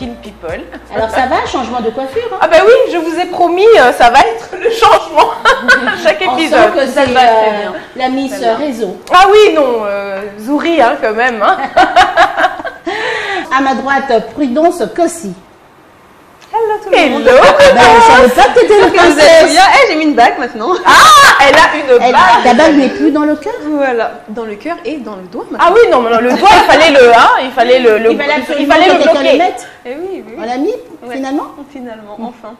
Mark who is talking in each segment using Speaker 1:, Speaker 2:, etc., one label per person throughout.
Speaker 1: Kin People.
Speaker 2: Alors ça va, changement de coiffure hein?
Speaker 1: Ah ben oui, je vous ai promis, ça va être le changement chaque épisode.
Speaker 2: On sent que
Speaker 1: ça
Speaker 2: c'est
Speaker 1: va très bien.
Speaker 2: la Miss Réseau.
Speaker 1: Ah oui, non, Zouri hein, quand même. Hein.
Speaker 2: À ma droite, Prudence Kossi.
Speaker 3: Hello tout le monde.
Speaker 1: Hello.
Speaker 2: Ben, je savais pas que tu étais une
Speaker 3: Vous allez
Speaker 2: princesse.
Speaker 3: bien. J'ai mis une bague maintenant.
Speaker 1: Ah, elle a une bague.
Speaker 2: Ta bague n'est plus dans le cœur?
Speaker 3: Voilà, dans le cœur et dans le doigt maintenant.
Speaker 1: Ah oui, non, mais non, le doigt, il fallait il fallait le
Speaker 2: Il fallait absolument
Speaker 1: il fallait
Speaker 2: que
Speaker 1: le
Speaker 2: quelqu'un le
Speaker 1: bloquer.
Speaker 2: mette.
Speaker 3: Eh oui, oui.
Speaker 2: On l'a mis
Speaker 3: Ouais.
Speaker 2: finalement?
Speaker 3: Finalement, enfin.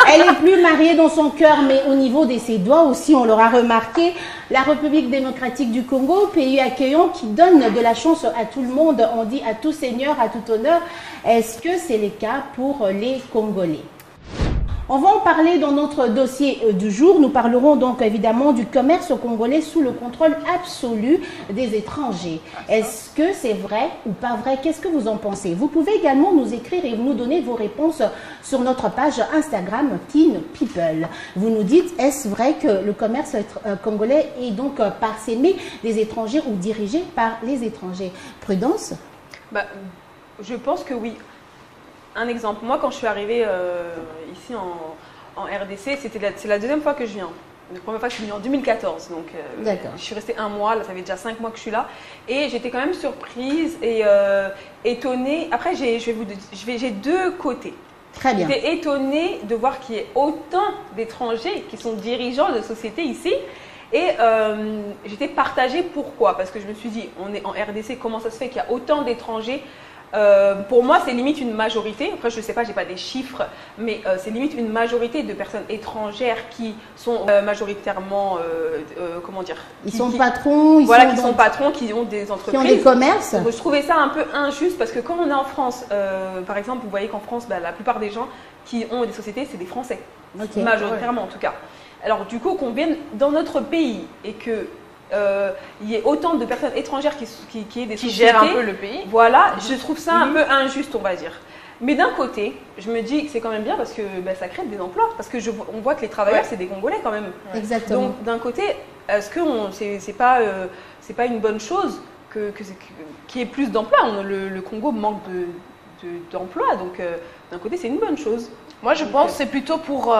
Speaker 2: Elle est plus mariée dans son cœur, mais au niveau de ses doigts aussi, on l'aura remarqué. La République démocratique du Congo, pays accueillant qui donne de la chance à tout le monde, on dit à tout seigneur, à tout honneur. Est-ce que c'est le cas pour les Congolais? On va en parler dans notre dossier du jour. Nous parlerons donc évidemment du commerce congolais sous le contrôle absolu des étrangers. Est-ce que c'est vrai ou pas vrai? Qu'est-ce que vous en pensez? Vous pouvez également nous écrire et nous donner vos réponses sur notre page Instagram Kin People. Vous nous dites, est-ce vrai que le commerce congolais est donc parsemé des étrangers ou dirigé par les étrangers? Prudence?
Speaker 3: Bah, je pense que oui. Un exemple, moi quand je suis arrivée ici en RDC, c'est la deuxième fois que je viens. La première fois que je suis venue en 2014, donc je suis restée un mois, là ça fait déjà 5 mois que je suis là. Et j'étais quand même surprise et étonnée. Après j'ai deux côtés.
Speaker 2: Très bien.
Speaker 3: J'étais étonnée de voir qu'il y ait autant d'étrangers qui sont dirigeants de sociétés ici. Et j'étais partagée, pourquoi? Parce que je me suis dit, on est en RDC, comment ça se fait qu'il y a autant d'étrangers? Pour moi, c'est limite une majorité. Après, je ne sais pas, j'ai pas des chiffres, mais c'est limite une majorité de personnes étrangères qui sont majoritairement, comment dire?
Speaker 2: Ils sont patrons.
Speaker 3: Voilà, qui sont patrons, qui ont des entreprises.
Speaker 2: Qui ont des commerces.
Speaker 3: Donc, je trouvais ça un peu injuste parce que quand on est en France, par exemple, vous voyez qu'en France, bah, la plupart des gens qui ont des sociétés, c'est des Français. Okay. Majoritairement, en tout cas. Alors, du coup, qu'on vienne dans notre pays et que il y ait autant de personnes étrangères qui aient des sociétés,
Speaker 1: gèrent un peu le pays.
Speaker 3: Voilà, je trouve ça un peu injuste, on va dire. Mais d'un côté, je me dis que c'est quand même bien parce que bah, ça crée des emplois. Parce que on voit que les travailleurs, c'est des Congolais quand même.
Speaker 2: Exactement.
Speaker 3: Donc d'un côté, est-ce que c'est pas une bonne chose qu'il y ait plus d'emplois? Le Congo manque d'emplois, donc d'un côté, c'est une bonne chose.
Speaker 1: Moi, je pense que c'est plutôt pour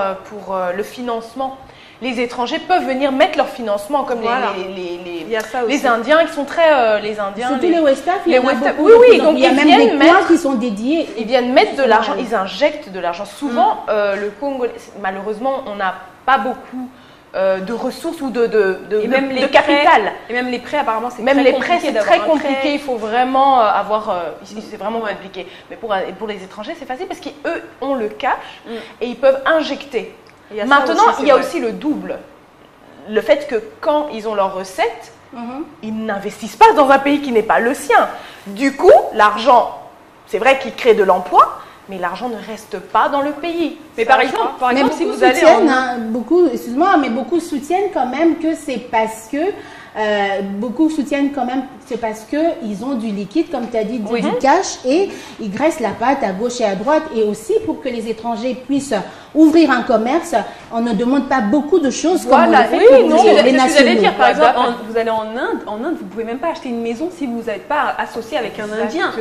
Speaker 1: le financement. Les étrangers peuvent venir mettre leur financement, comme les Indiens qui sont très... les Indiens,
Speaker 2: surtout les West Africains.
Speaker 1: Les West Africains, oui, donc
Speaker 2: il y a même des coins qui sont dédiés.
Speaker 1: Ils viennent mettre de l'argent, ils injectent de l'argent. Souvent, le Congo, malheureusement, on n'a pas beaucoup de ressources ou de capital.
Speaker 3: Et même les prêts, apparemment, c'est
Speaker 1: très compliqué. Même les prêts, c'est très compliqué. Il faut vraiment avoir... c'est vraiment compliqué. Mais pour les étrangers, c'est facile parce qu'eux ont le cash et ils peuvent injecter. Maintenant, il y a aussi le double. Le fait que quand ils ont leurs recettes, ils n'investissent pas dans un pays qui n'est pas le sien. Du coup, l'argent, c'est vrai qu'il crée de l'emploi, mais l'argent ne reste pas dans le pays.
Speaker 3: Mais par exemple,
Speaker 2: si vous allez beaucoup soutiennent quand même que c'est parce que beaucoup soutiennent quand même c'est parce que ils ont du liquide, comme tu as dit, du cash, et ils graissent la pâte à gauche et à droite. Et aussi pour que les étrangers puissent ouvrir un commerce, on ne demande pas beaucoup de choses comme on le fait pour les nationaux.
Speaker 3: Dire, par exemple, vous allez en Inde, vous pouvez même pas acheter une maison si vous n'êtes pas associé avec un Indien.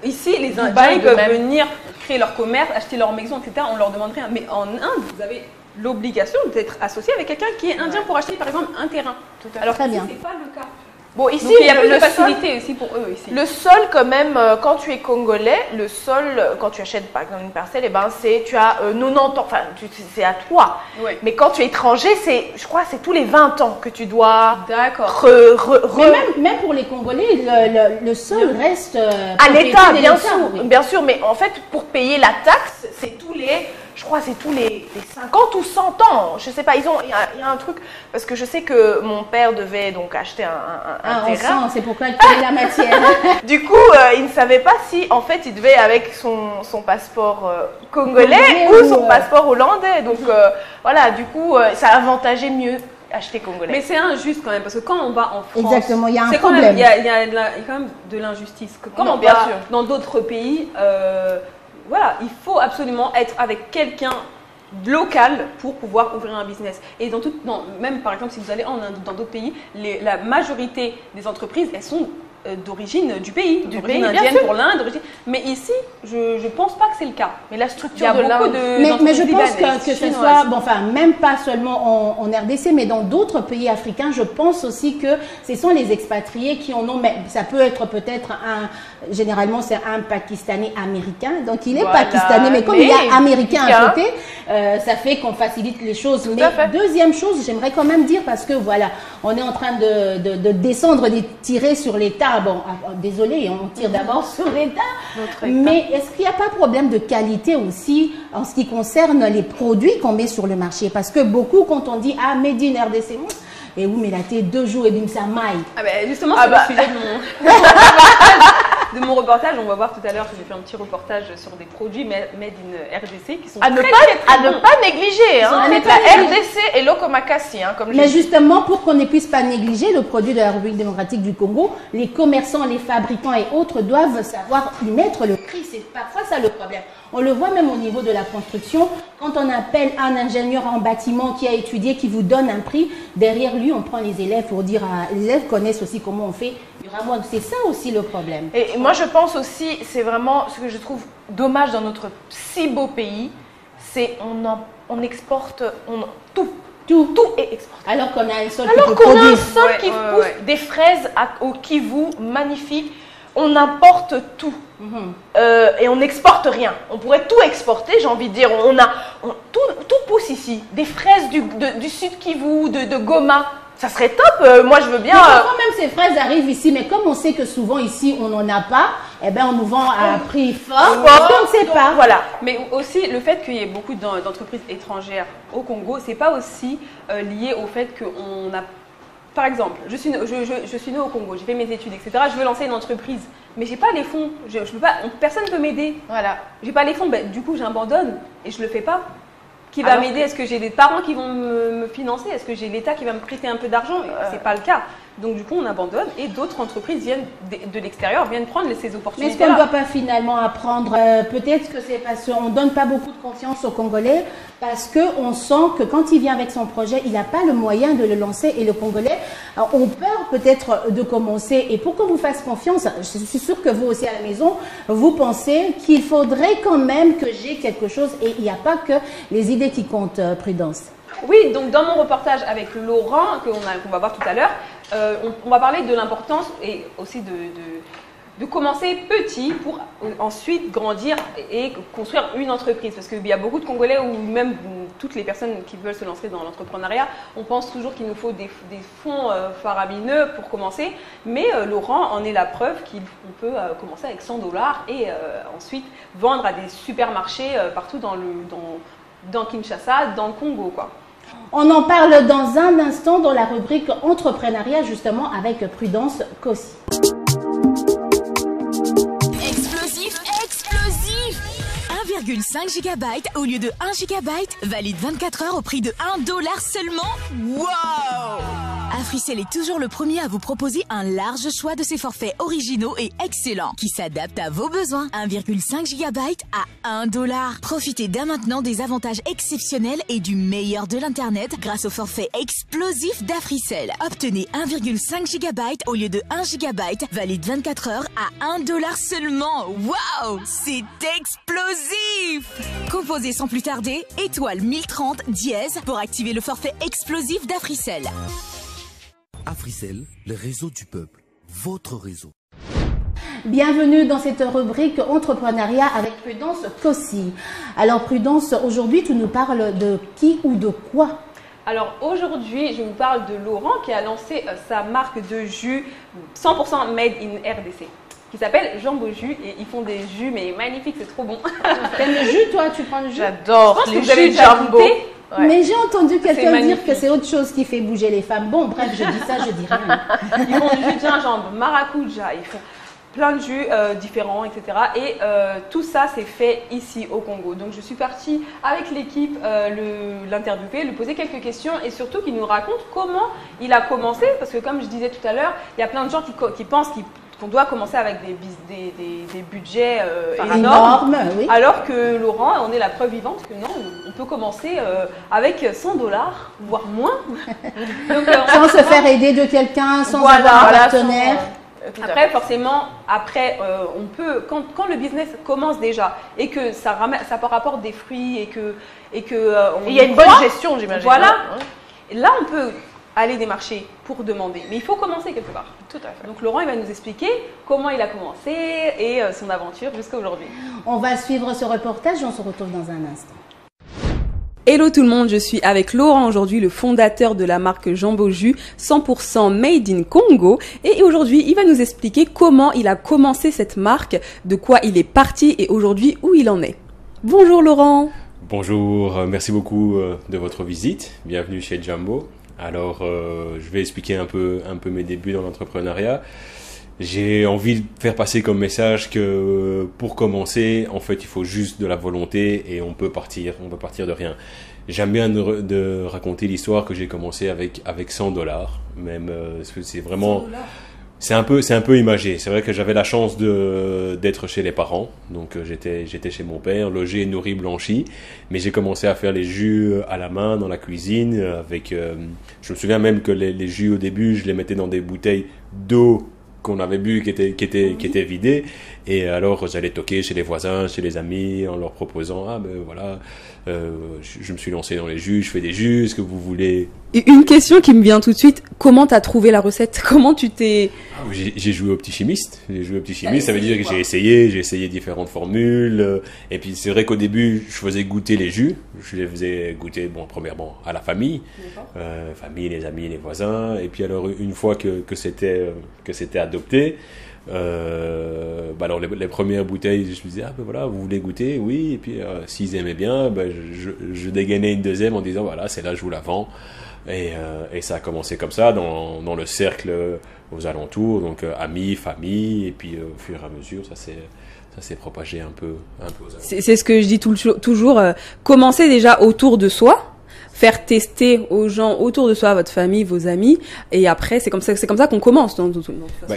Speaker 3: Ici, les Indiens ils peuvent venir créer leur commerce, acheter leur maison, etc. On leur demande rien. Mais en Inde, vous avez l'obligation d'être associé avec quelqu'un qui est indien pour acheter par exemple un terrain. Alors
Speaker 2: très bien.
Speaker 3: C'est pas le cas.
Speaker 1: Bon, ici,
Speaker 3: donc, il y a plus de facilité aussi pour eux ici.
Speaker 1: Le sol, quand même, quand tu es congolais, le sol, quand tu achètes par exemple une parcelle, tu as 90 ans, enfin, c'est à toi. Oui. Mais quand tu es étranger, je crois, c'est tous les 20 ans que tu dois.
Speaker 3: D'accord.
Speaker 2: Mais même pour les Congolais, le sol reste
Speaker 1: à l'État, bien sûr. Mais en fait, pour payer la taxe, c'est tous les. Je crois que c'est tous les 50 ou 100 ans. Je sais pas, il y a un truc, parce que je sais que mon père devait donc acheter un terrain.
Speaker 2: C'est pourquoi il connaît la matière.
Speaker 1: Du coup, il ne savait pas si, en fait, il devait avec son passeport congolais ou son passeport hollandais. Donc, voilà, du coup, ça avantageait mieux acheter congolais.
Speaker 3: Mais c'est injuste quand même, parce que quand on va en France...
Speaker 2: Exactement, il y a un problème.
Speaker 3: Il y a quand même de l'injustice. Quand on va dans d'autres pays... voilà, il faut absolument être avec quelqu'un local pour pouvoir ouvrir un business. Et même par exemple, si vous allez en Inde ou dans d'autres pays, la majorité des entreprises, elles sont d'origine du pays, d'origine
Speaker 1: bien
Speaker 3: indienne
Speaker 1: sûr.
Speaker 3: pour l'Inde. Mais ici, je ne pense pas que c'est le cas.
Speaker 1: Mais la
Speaker 3: Il y
Speaker 1: structure
Speaker 3: a
Speaker 1: de
Speaker 3: beaucoup
Speaker 1: l'Inde...
Speaker 2: Mais je pense
Speaker 3: d'entreprises
Speaker 2: que ce
Speaker 3: libanaises,
Speaker 2: soit, bon, enfin, même pas seulement en RDC, mais dans d'autres pays africains, je pense aussi que ce sont les expatriés qui en ont, mais ça peut être peut-être généralement c'est un Pakistanais américain, donc il est
Speaker 1: Voilà,
Speaker 2: pakistanais, mais comme il y a américain à
Speaker 1: américain.
Speaker 2: côté, ça fait qu'on facilite les choses.
Speaker 1: Tout
Speaker 2: Mais
Speaker 1: à fait.
Speaker 2: deuxième chose, j'aimerais quand même dire, parce que voilà, on est en train de descendre, de tirer sur l'État. Bon, désolé, on tire d'abord sur l'État.
Speaker 1: Notre État.
Speaker 2: Mais est-ce qu'il n'y a pas de problème de qualité aussi en ce qui concerne les produits qu'on met sur le marché? Parce que beaucoup, quand on dit ah, Made in RDC, et oui, mais là, t'es 2 jours et bim, ça maille.
Speaker 3: Ah ben, justement,
Speaker 1: Ah
Speaker 3: c'est
Speaker 1: bah.
Speaker 3: le sujet de mon reportage. On va voir tout à l'heure que j'ai fait un petit reportage sur des produits made in RDC qui sont
Speaker 1: À ne
Speaker 3: très,
Speaker 1: pas,
Speaker 3: très, très
Speaker 1: à ne
Speaker 3: bons.
Speaker 1: pas négliger, hein.
Speaker 2: À ne pas
Speaker 1: La
Speaker 2: négliger.
Speaker 1: RDC et l'Okomakasi, hein, comme
Speaker 2: Mais
Speaker 1: j'ai dit.
Speaker 2: justement, pour qu'on ne puisse pas négliger le produit de la République démocratique du Congo, les commerçants, les fabricants et autres doivent savoir y mettre le prix. C'est parfois ça le problème. On le voit même au niveau de la construction. Quand on appelle un ingénieur en bâtiment qui a étudié, qui vous donne un prix, derrière lui, on prend les élèves pour dire, les élèves connaissent aussi comment on fait. C'est ça aussi le problème.
Speaker 1: Et moi, je pense aussi, c'est vraiment ce que je trouve dommage dans notre si beau pays, c'est on exporte tout. Tout est exporté.
Speaker 2: Alors qu'on a un sol
Speaker 1: Alors
Speaker 2: qui peut
Speaker 1: qu'on a un
Speaker 2: produire.
Speaker 1: sol qui pousse des fraises au kivu, magnifiques. On importe tout. Et on n'exporte rien. On pourrait tout exporter, j'ai envie de dire. Tout pousse ici. Des fraises du sud Kivu, de Goma. Ça serait top. Moi, je veux bien.
Speaker 2: Mais parfois même ces fraises arrivent ici, mais comme on sait que souvent ici on n'en a pas, eh ben on nous vend à un prix fort. Parce qu'on ne sait pas.
Speaker 1: Voilà.
Speaker 3: Mais aussi le fait qu'il y ait beaucoup d'entreprises étrangères au Congo, c'est pas aussi lié au fait qu'on a. Par exemple, je suis née au Congo, j'ai fait mes études, etc. Je veux lancer une entreprise, mais j'ai pas les fonds. Je peux pas, personne ne peut m'aider.
Speaker 1: Voilà.
Speaker 3: J'ai pas les fonds, ben, du coup j'abandonne et je le fais pas. Qui va
Speaker 1: Alors
Speaker 3: m'aider? Est-ce que j'ai des parents qui vont me financer? Est-ce que j'ai l'État qui va me prêter un peu d'argent? C'est pas le cas. Donc du coup on abandonne et d'autres entreprises viennent de l'extérieur, viennent prendre ces
Speaker 2: Mais est-ce
Speaker 3: opportunités.
Speaker 2: qu'on ne doit pas finalement apprendre peut-être que c'est parce qu'on ne donne pas beaucoup de confiance aux Congolais, parce qu'on sent que quand il vient avec son projet, il n'a pas le moyen de le lancer et le Congolais ont peur peut-être de commencer. Et pour qu'on vous fasse confiance, je suis sûre que vous aussi à la maison, vous pensez qu'il faudrait quand même que j'ai quelque chose et il n'y a pas que les idées qui comptent, Prudence.
Speaker 3: Oui, donc dans mon reportage avec Laurent, qu'on va voir tout à l'heure, on va parler de l'importance et aussi de commencer petit pour ensuite grandir et construire une entreprise. Parce qu'il y a beaucoup de Congolais ou même toutes les personnes qui veulent se lancer dans l'entrepreneuriat, on pense toujours qu'il nous faut des fonds faramineux pour commencer. Mais Laurent en est la preuve qu'on peut commencer avec 100 $ et ensuite vendre à des supermarchés partout dans Kinshasa, dans le Congo, quoi.
Speaker 2: On en parle dans un instant dans la rubrique entrepreneuriat justement avec Prudence Kossi.
Speaker 4: Explosif, explosif 1,5 GB au lieu de 1 GB, valide 24 heures au prix de $1 seulement. Wow! Africell est toujours le premier à vous proposer un large choix de ses forfaits originaux et excellents qui s'adaptent à vos besoins. 1,5 GB à $1. Profitez dès maintenant des avantages exceptionnels et du meilleur de l'internet grâce au forfait explosif d'Africell. Obtenez 1,5 GB au lieu de 1 GB, valide 24 heures à $1 seulement. Wow! C'est explosif! Composez sans plus tarder étoile 1030 dièse pour activer le forfait explosif d'Africell.
Speaker 5: Africell, le réseau du peuple, votre réseau.
Speaker 2: Bienvenue dans cette rubrique entrepreneuriat avec Prudence Kossi. Alors Prudence, aujourd'hui tu nous parles de qui ou de quoi?
Speaker 3: Alors aujourd'hui, je vous parle de Laurent qui a lancé sa marque de jus 100% made in RDC qui s'appelle Jambo Jus et ils font des jus mais magnifiques, c'est trop bon.
Speaker 2: T'aimes le jus toi? Tu prends le jus?
Speaker 1: J'adore
Speaker 3: Je pense
Speaker 1: les
Speaker 3: que vous avez
Speaker 1: jus
Speaker 3: déjà
Speaker 1: Jambo.
Speaker 3: goûté.
Speaker 1: Ouais.
Speaker 2: Mais j'ai entendu quelqu'un dire
Speaker 3: magnifique.
Speaker 2: que c'est autre chose qui fait bouger les femmes. Bon, bref, je dis ça, je dis rien.
Speaker 3: Ils font du jus de gingembre, maracuja, ils font plein de jus différents, etc. Et tout ça, c'est fait ici au Congo. Donc je suis partie avec l'équipe l'interviewer, lui poser quelques questions et surtout qu'il nous raconte comment il a commencé. Parce que comme je disais tout à l'heure, il y a plein de gens qui pensent qu'on doit commencer avec des budgets énormes.
Speaker 2: Oui.
Speaker 3: Alors que Laurent, on est la preuve vivante que non, on peut commencer avec 100 $, voire moins. Donc,
Speaker 2: Sans se faire aider de quelqu'un, sans
Speaker 1: Voilà,
Speaker 2: avoir un
Speaker 1: voilà,
Speaker 2: partenaire.
Speaker 3: Après, forcément, on peut, quand le business commence déjà et que ça rapporte des fruits et que
Speaker 1: il y a une bonne gestion, j'imagine.
Speaker 3: Voilà. Ouais. Là, on peut aller démarcher pour demander, mais il faut commencer quelque part.
Speaker 1: Tout à fait.
Speaker 3: Donc Laurent, il va nous expliquer comment il a commencé et son aventure jusqu'à aujourd'hui.
Speaker 2: On va suivre ce reportage et on se retrouve dans un instant.
Speaker 3: Hello tout le monde, je suis avec Laurent aujourd'hui, le fondateur de la marque Jambo Jus 100% Made in Congo. Et aujourd'hui, il va nous expliquer comment il a commencé cette marque, de quoi il est parti et aujourd'hui où il en est. Bonjour Laurent.
Speaker 6: Bonjour, merci beaucoup de votre visite. Bienvenue chez Jambo. Alors, je vais expliquer un peu mes débuts dans l'entrepreneuriat. J'ai envie de faire passer comme message que pour commencer, en fait, il faut juste de la volonté et on peut partir de rien. J'aime bien de raconter l'histoire que j'ai commencé avec $100, même c'est vraiment, c'est un peu imagé. C'est vrai que j'avais la chance d'être chez les parents, donc j'étais chez mon père, logé, nourri, blanchi, mais j'ai commencé à faire les jus à la main dans la cuisine avec. Je me souviens même que les jus au début, je les mettais dans des bouteilles d'eau qu'on avait bu qui était vidé, et alors j'allais toquer chez les voisins, chez les amis en leur proposant je me suis lancé dans les jus, je fais des jus, est-ce que vous voulez.
Speaker 3: Une question qui me vient tout de suite, comment t'as trouvé la recette? Comment tu t'es...
Speaker 6: J'ai joué au petit chimiste, ça veut dire que j'ai essayé différentes formules, et puis c'est vrai qu'au début je faisais goûter les jus, je les faisais goûter premièrement à la famille, les amis, les voisins, et puis alors une fois que c'était adopté, alors les premières bouteilles, je me disais voilà, vous voulez goûter, oui, et puis s'ils aimaient bien, je dégainais une deuxième en disant voilà, c'est là, je vous la vends, et ça a commencé comme ça dans le cercle aux alentours, donc amis, famille, et puis au fur et à mesure ça s'est propagé un peu aux alentours.
Speaker 3: C'est ce que je dis toujours, commencer déjà autour de soi, faire tester aux gens autour de soi, votre famille, vos amis, et après c'est comme ça qu'on commence.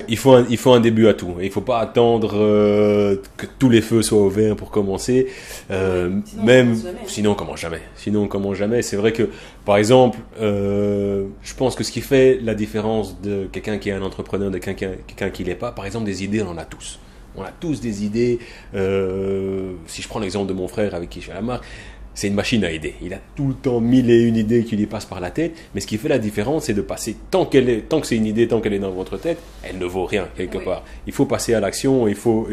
Speaker 6: Il faut un début à tout. Il faut pas attendre que tous les feux soient ouverts pour commencer. Sinon on commence jamais. C'est vrai que par exemple, je pense que ce qui fait la différence de quelqu'un qui est un entrepreneur de quelqu'un qui l'est pas, par exemple des idées, on en a tous. On a tous des idées. Si je prends l'exemple de mon frère avec qui je fais la marque, c'est une machine à aider. Il a tout le temps 1001 idées qui lui passent par la tête. Mais ce qui fait la différence, c'est de passer, tant que c'est une idée, tant qu'elle est dans votre tête, elle ne vaut rien quelque part. Il faut passer à l'action, il faut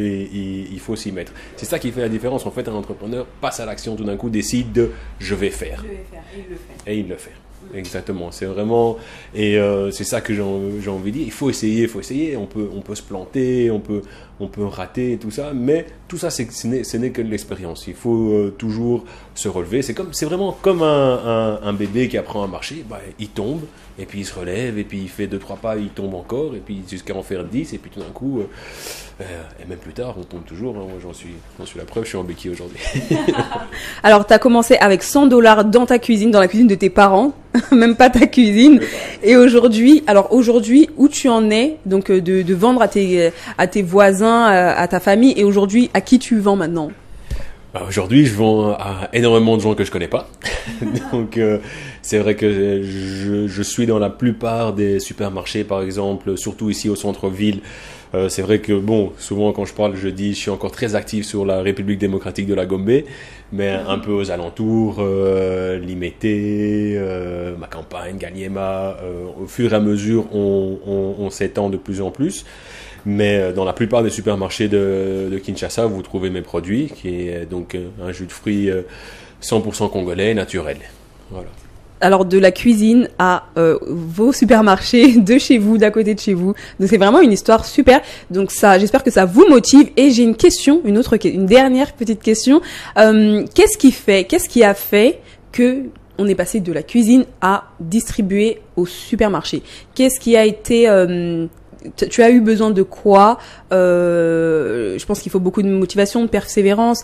Speaker 6: s'y mettre. C'est ça qui fait la différence. En fait, un entrepreneur passe à l'action tout d'un coup, décide de je vais faire. Et il le fait. Exactement, c'est vraiment, et c'est ça que j'ai envie de dire. Il faut essayer. On peut se planter, on peut rater, tout ça, mais tout ça, ce n'est que de l'expérience. Il faut toujours se relever. C'est vraiment comme un bébé qui apprend à marcher. Il tombe, et puis il se relève, et puis il fait 2-3 pas, il tombe encore, et puis jusqu'à en faire 10, et puis tout d'un coup, et même plus tard, on tombe toujours. Moi, j'en suis la preuve. Je suis en béquille aujourd'hui.
Speaker 3: Alors, tu as commencé avec $100 dans ta cuisine, dans la cuisine de tes parents. Même pas ta cuisine. Et aujourd'hui, où tu en es, donc de vendre à tes voisins, à ta famille, et aujourd'hui, à qui tu vends maintenant?
Speaker 6: Aujourd'hui, je vends à énormément de gens que je connais pas. Donc, c'est vrai que je suis dans la plupart des supermarchés, par exemple, surtout ici au centre-ville. C'est vrai que, souvent quand je parle, je dis je suis encore très actif sur la République démocratique de la Gombe, mais un peu aux alentours, Limete, ma campagne, Galiema, au fur et à mesure, on s'étend de plus en plus. Mais dans la plupart des supermarchés de Kinshasa, vous trouvez mes produits, qui est donc un jus de fruits 100% congolais, naturel. Voilà.
Speaker 3: Alors de la cuisine à vos supermarchés de chez vous, d'à côté de chez vous. Donc c'est vraiment une histoire super. Donc ça, j'espère que ça vous motive. Et j'ai une dernière petite question. Qu'est-ce qui a fait que on est passé de la cuisine à distribuer au supermarché? Qu'est-ce qui a été tu as eu besoin de quoi? Je pense qu'il faut beaucoup de motivation, de persévérance.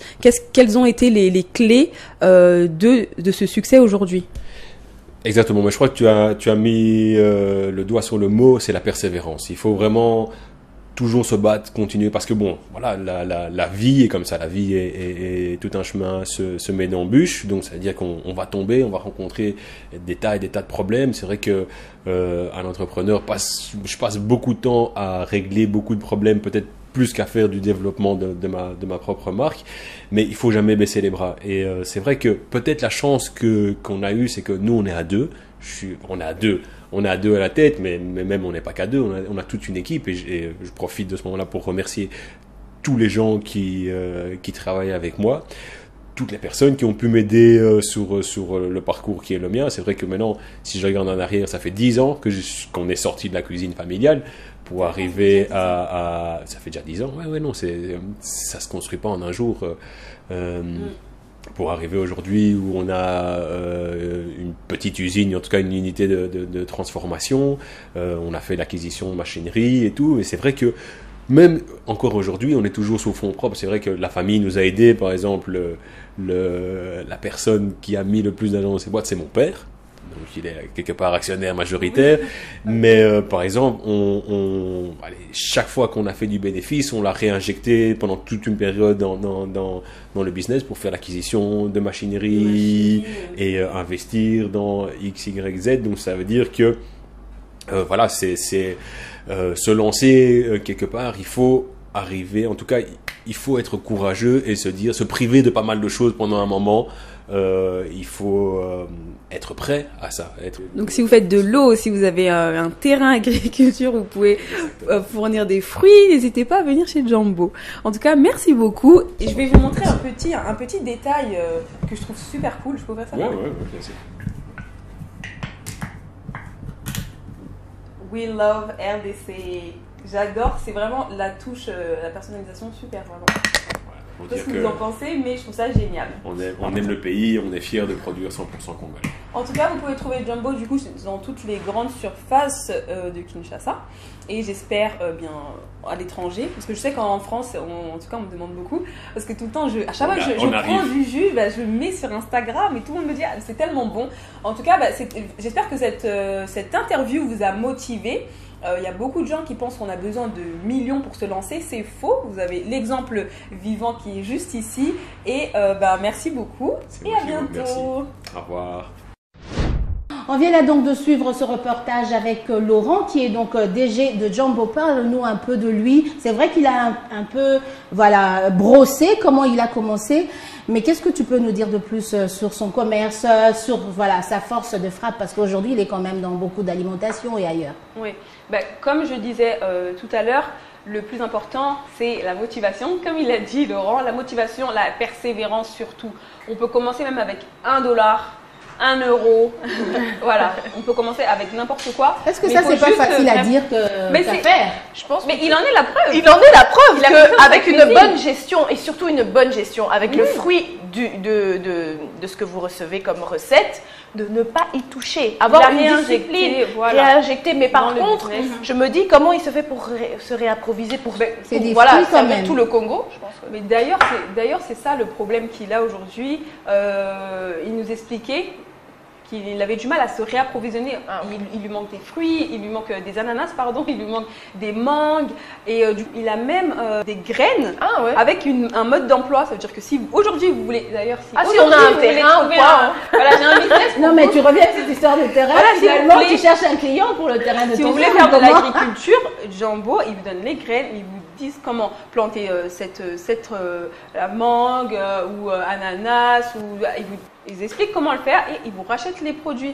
Speaker 3: Quelles ont été les clés de ce succès aujourd'hui?
Speaker 6: Exactement, mais je crois que tu as mis le doigt sur le mot, c'est la persévérance. Il faut vraiment toujours se battre, continuer, parce que bon, voilà, la vie est comme ça, la vie est tout un chemin se met d'embûches, donc ça veut dire qu'on va tomber, on va rencontrer des tas et des tas de problèmes. C'est vrai que un entrepreneur je passe beaucoup de temps à régler beaucoup de problèmes, peut-être plus qu'à faire du développement de ma propre marque, mais il faut jamais baisser les bras. Et c'est vrai que peut-être la chance qu'on a eue, c'est que nous on est à deux. On est à deux à la tête, mais même on n'est pas qu'à deux, on a toute une équipe, et je profite de ce moment-là pour remercier tous les gens qui travaillent avec moi, toutes les personnes qui ont pu m'aider sur le parcours qui est le mien. C'est vrai que maintenant, si je regarde en arrière, ça fait 10 ans qu'on est sorti de la cuisine familiale pour arriver à ça fait déjà 10 ans, ouais non, ça se construit pas en un jour. Pour arriver aujourd'hui où on a une petite usine, en tout cas une unité de transformation, on a fait l'acquisition de machinerie et tout, et c'est vrai que même encore aujourd'hui, on est toujours sous fonds propres. C'est vrai que la famille nous a aidés, par exemple, la personne qui a mis le plus d'argent dans ces boîtes, c'est mon père. Donc il est quelque part actionnaire majoritaire, mais par exemple, chaque fois qu'on a fait du bénéfice, on l'a réinjecté pendant toute une période dans le business pour faire l'acquisition de machinerie et investir dans X, Y, Z. Donc ça veut dire que voilà, c'est se lancer quelque part, il faut arriver, en tout cas, il faut être courageux et se priver de pas mal de choses pendant un moment. Il faut être prêt à ça.
Speaker 3: Donc si vous faites de l'eau, si vous avez un terrain agriculture, vous pouvez fournir des fruits, n'hésitez pas à venir chez Jumbo. En tout cas, merci beaucoup. Et je vais vous montrer un petit détail que je trouve super cool. Je peux faire ça?
Speaker 6: Ouais, bien sûr.
Speaker 3: We love RDC. J'adore, c'est vraiment la touche, la personnalisation super, vraiment. Je sais pas ce que vous en pensez, mais je trouve ça génial.
Speaker 6: On aime le pays, on est fiers de produire 100% congolais.
Speaker 3: En tout cas, vous pouvez trouver Jumbo du coup dans toutes les grandes surfaces de Kinshasa. Et j'espère bien à l'étranger, parce que je sais qu'en France, en tout cas, on me demande beaucoup. Parce que tout le temps, à chaque fois que je prends du jus, je le mets sur Instagram et tout le monde me dit c'est tellement bon. En tout cas, j'espère que cette interview vous a motivé. Il y a beaucoup de gens qui pensent qu'on a besoin de millions pour se lancer. C'est faux. Vous avez l'exemple vivant qui est juste ici. Et merci beaucoup. Et à bientôt.
Speaker 6: Merci. Au revoir.
Speaker 2: On vient là donc de suivre ce reportage avec Laurent, qui est donc DG de Jumbo. Parle-nous un peu de lui. C'est vrai qu'il a un peu brossé comment il a commencé. Mais qu'est-ce que tu peux nous dire de plus sur son commerce, sur sa force de frappe? Parce qu'aujourd'hui, il est quand même dans beaucoup d'alimentation et ailleurs.
Speaker 3: Oui, comme je disais tout à l'heure, le plus important, c'est la motivation. Comme il a dit Laurent, la motivation, la persévérance surtout. On peut commencer même avec $1, 1 euro. Voilà, on peut commencer avec n'importe quoi.
Speaker 2: Est-ce que ça, c'est pas facile à dire qu'à faire?
Speaker 1: Je pense.
Speaker 3: Mais il en est la preuve.
Speaker 1: Il en est la preuve qu'avec une bonne gestion, et surtout une bonne gestion, avec le fruit de ce que vous recevez comme recette, de ne pas y toucher, avoir une discipline, réinjecter. Mais par contre, je me dis comment il se fait pour se réapproviser pour servir tout le Congo. Je pense.
Speaker 3: Mais d'ailleurs, c'est ça le problème qu'il a aujourd'hui. Il nous expliquait qu'il avait du mal à se réapprovisionner. Il lui manque des fruits, il lui manque des ananas, il lui manque des mangues, et il a même des graines avec un mode d'emploi. Ça veut dire que si aujourd'hui vous voulez, d'ailleurs,
Speaker 1: si on a un terrain ou quoi,
Speaker 3: voilà, j'ai un business.
Speaker 2: Non, mais tu reviens à cette histoire de terrain. Finalement, tu cherches un client pour le terrain de ton.
Speaker 3: Si vous voulez faire de l'agriculture, Jumbo, il vous donne les graines, il vous disent comment planter la mangue ou ananas, ou ils expliquent comment le faire et ils vous rachètent les produits.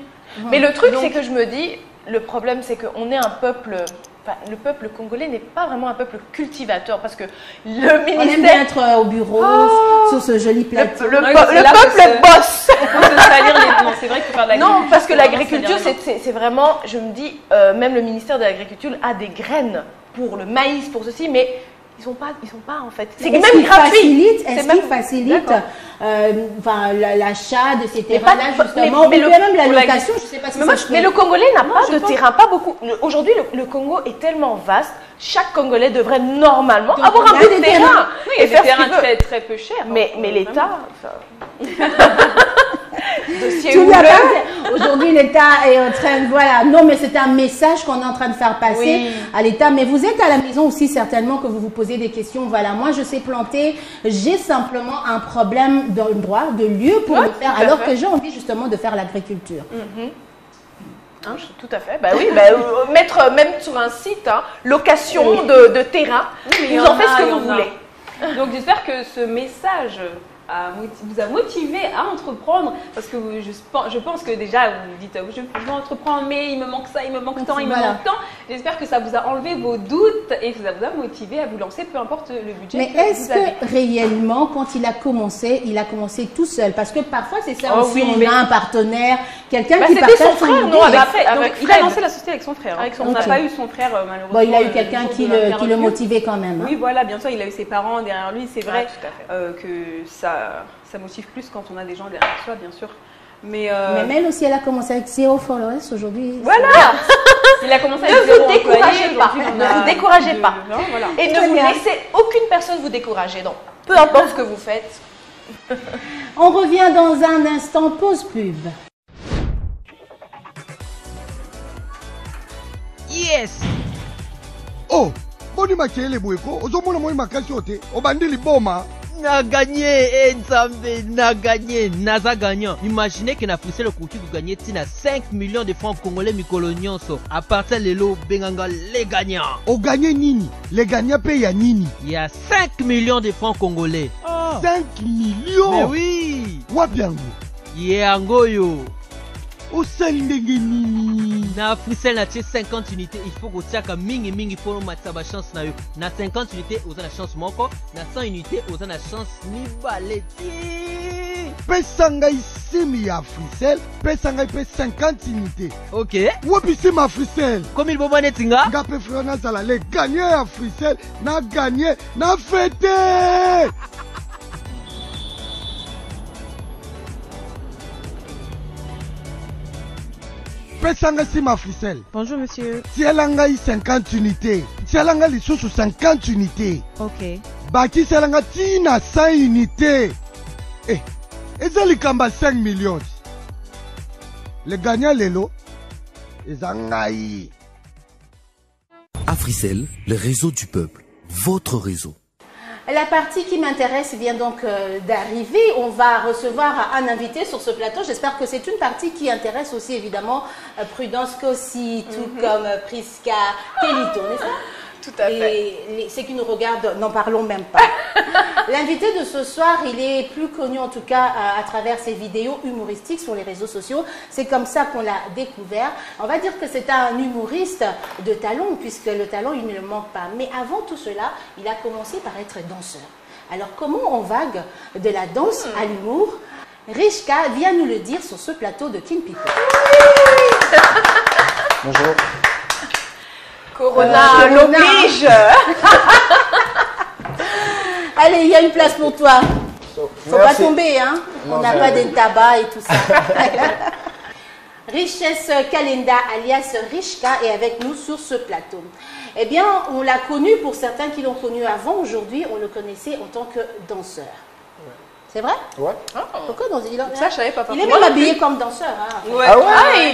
Speaker 1: Mais le truc, c'est que je me dis, le problème, c'est qu'on est un peuple. Le peuple congolais n'est pas vraiment un peuple cultivateur, parce que le ministère.
Speaker 2: On aime bien être au bureau sur ce joli plateau.
Speaker 1: Le peuple bosse.
Speaker 3: Non, c'est vrai qu'il faut faire de l'agriculture.
Speaker 1: Non, parce que l'agriculture, c'est vraiment, je me dis, même le ministère de l'Agriculture a des graines pour le maïs, pour ceci, mais ils sont pas en fait. C'est même gratuit.
Speaker 2: Est-ce qu'il facilite l'achat de ces terrains-là, justement, mais même la location, je ne sais pas si ça se fait.
Speaker 1: Mais le Congolais n'a pas de terrain, pas beaucoup. Aujourd'hui, le Congo est tellement vaste chaque Congolais devrait normalement avoir un bout de terrain.
Speaker 3: Oui, il y a des terrains très, très peu chers.
Speaker 1: Mais l'État...
Speaker 2: Aujourd'hui, l'État est en train de... Voilà. Non, mais c'est un message qu'on est en train de faire passer à l'État. Mais vous êtes à la maison aussi, certainement, que vous vous posez des questions. Voilà, moi, je sais planter. J'ai simplement un problème d'endroit, de lieu pour le faire, alors que j'ai envie justement de faire l'agriculture.
Speaker 1: Hein, tout à fait. Bah oui, mettre même sur un site, hein, location de terrain, vous en faites ce que vous voulez.
Speaker 3: Donc j'espère que ce message vous a motivé à entreprendre, parce que je pense que déjà vous vous dites je veux entreprendre mais il me manque ça, il me manque tant, il me manque tant. J'espère que ça vous a enlevé vos doutes et que ça vous a motivé à vous lancer, peu importe le budget.
Speaker 2: Mais est-ce que réellement, quand il a commencé tout seul? Parce que parfois c'est ça aussi, on a un partenaire, quelqu'un qui partage son idée.
Speaker 3: Donc, il a lancé la société avec son frère. On n'a pas eu son frère malheureusement.
Speaker 2: Bon, il a eu quelqu'un qui le motivait quand même.
Speaker 3: Oui, voilà, bien sûr, il a eu ses parents derrière lui. C'est vrai que ça motive plus quand on a des gens derrière soi, bien sûr. Mais
Speaker 2: Mel aussi, elle a commencé avec 0 followers aujourd'hui.
Speaker 3: Voilà. Il a commencé avec 0 employés.
Speaker 1: Ne vous découragez pas. Et ne vous laissez aucune personne vous décourager. Donc, peu importe ce que vous faites.
Speaker 2: On revient dans un instant, pause pub.
Speaker 7: Yes.
Speaker 8: Oh, boni makele boyeko, ozomona moi makasi ote, obandi liboma.
Speaker 7: Na gagné, Nzambe, na gagné, naza gagnant. Imaginez que na poussé le courtier de gagner tina 5 millions de francs congolais mikolonions. À partir de l'eau, benganga les gagnants.
Speaker 8: O gagné nini, les gagnants payent à nini.
Speaker 7: Il y a 5 millions de francs congolais.
Speaker 8: 5 millions?
Speaker 7: Mais oui.
Speaker 8: Wapiango.
Speaker 7: Angoyo.
Speaker 8: O ndenge nini.
Speaker 7: Na Africell na 50 unités, il faut que tu mingi mingi pour matcha ba chance na yo. Na 50 unités, vous avez la chance moko, na 100 unités, vous avez la chance ni baleti.
Speaker 8: Pesanga isimi ya Africell, pesanga pe 50 unités.
Speaker 7: OK.
Speaker 8: Wapi sima Africell.
Speaker 7: Comme il bobo netinga.
Speaker 8: Ngape frona sala le gagner Africell, na gagner, na fêter. Pesanga sima Africell.
Speaker 9: Bonjour monsieur.
Speaker 8: Tielanga 50 unités. Tielanga lisusu 50 unités.
Speaker 9: OK.
Speaker 8: Baki selanga tina 100 unités. Eh, ezali kamba 5 millions. Le gagnant lelo ezangai.
Speaker 5: Africell, le réseau du peuple, votre réseau.
Speaker 2: La partie qui m'intéresse vient donc d'arriver. On va recevoir un invité sur ce plateau. J'espère que c'est une partie qui intéresse aussi évidemment Prudence Kossi, tout comme Priska, Kelito, n'est-ce pas?
Speaker 1: Tout à fait.
Speaker 2: Et ceux qui nous regardent, n'en parlons même pas. L'invité de ce soir, il est plus connu en tout cas à travers ses vidéos humoristiques sur les réseaux sociaux. C'est comme ça qu'on l'a découvert. On va dire que c'est un humoriste de talent, puisque le talent, il ne le manque pas. Mais avant tout cela, il a commencé par être danseur. Alors comment on vague de la danse à l'humour? Richka vient nous le dire sur ce plateau de King People.
Speaker 10: Bonjour.
Speaker 1: Corona l'oblige.
Speaker 2: Allez, il y a une place pour toi. Faut pas tomber, hein. On n'a pas de tabac et tout ça. Richesse Kalenda, alias Richka, est avec nous sur ce plateau. Eh bien, on l'a connu, pour certains qui l'ont connu avant, aujourd'hui, on le connaissait en tant que danseur. C'est vrai?
Speaker 10: Ouais.
Speaker 2: Pourquoi danseur?
Speaker 3: Ça, je savais pas.
Speaker 2: Il est même habillé comme danseur. Hein.
Speaker 1: Ouais. Ah ouais,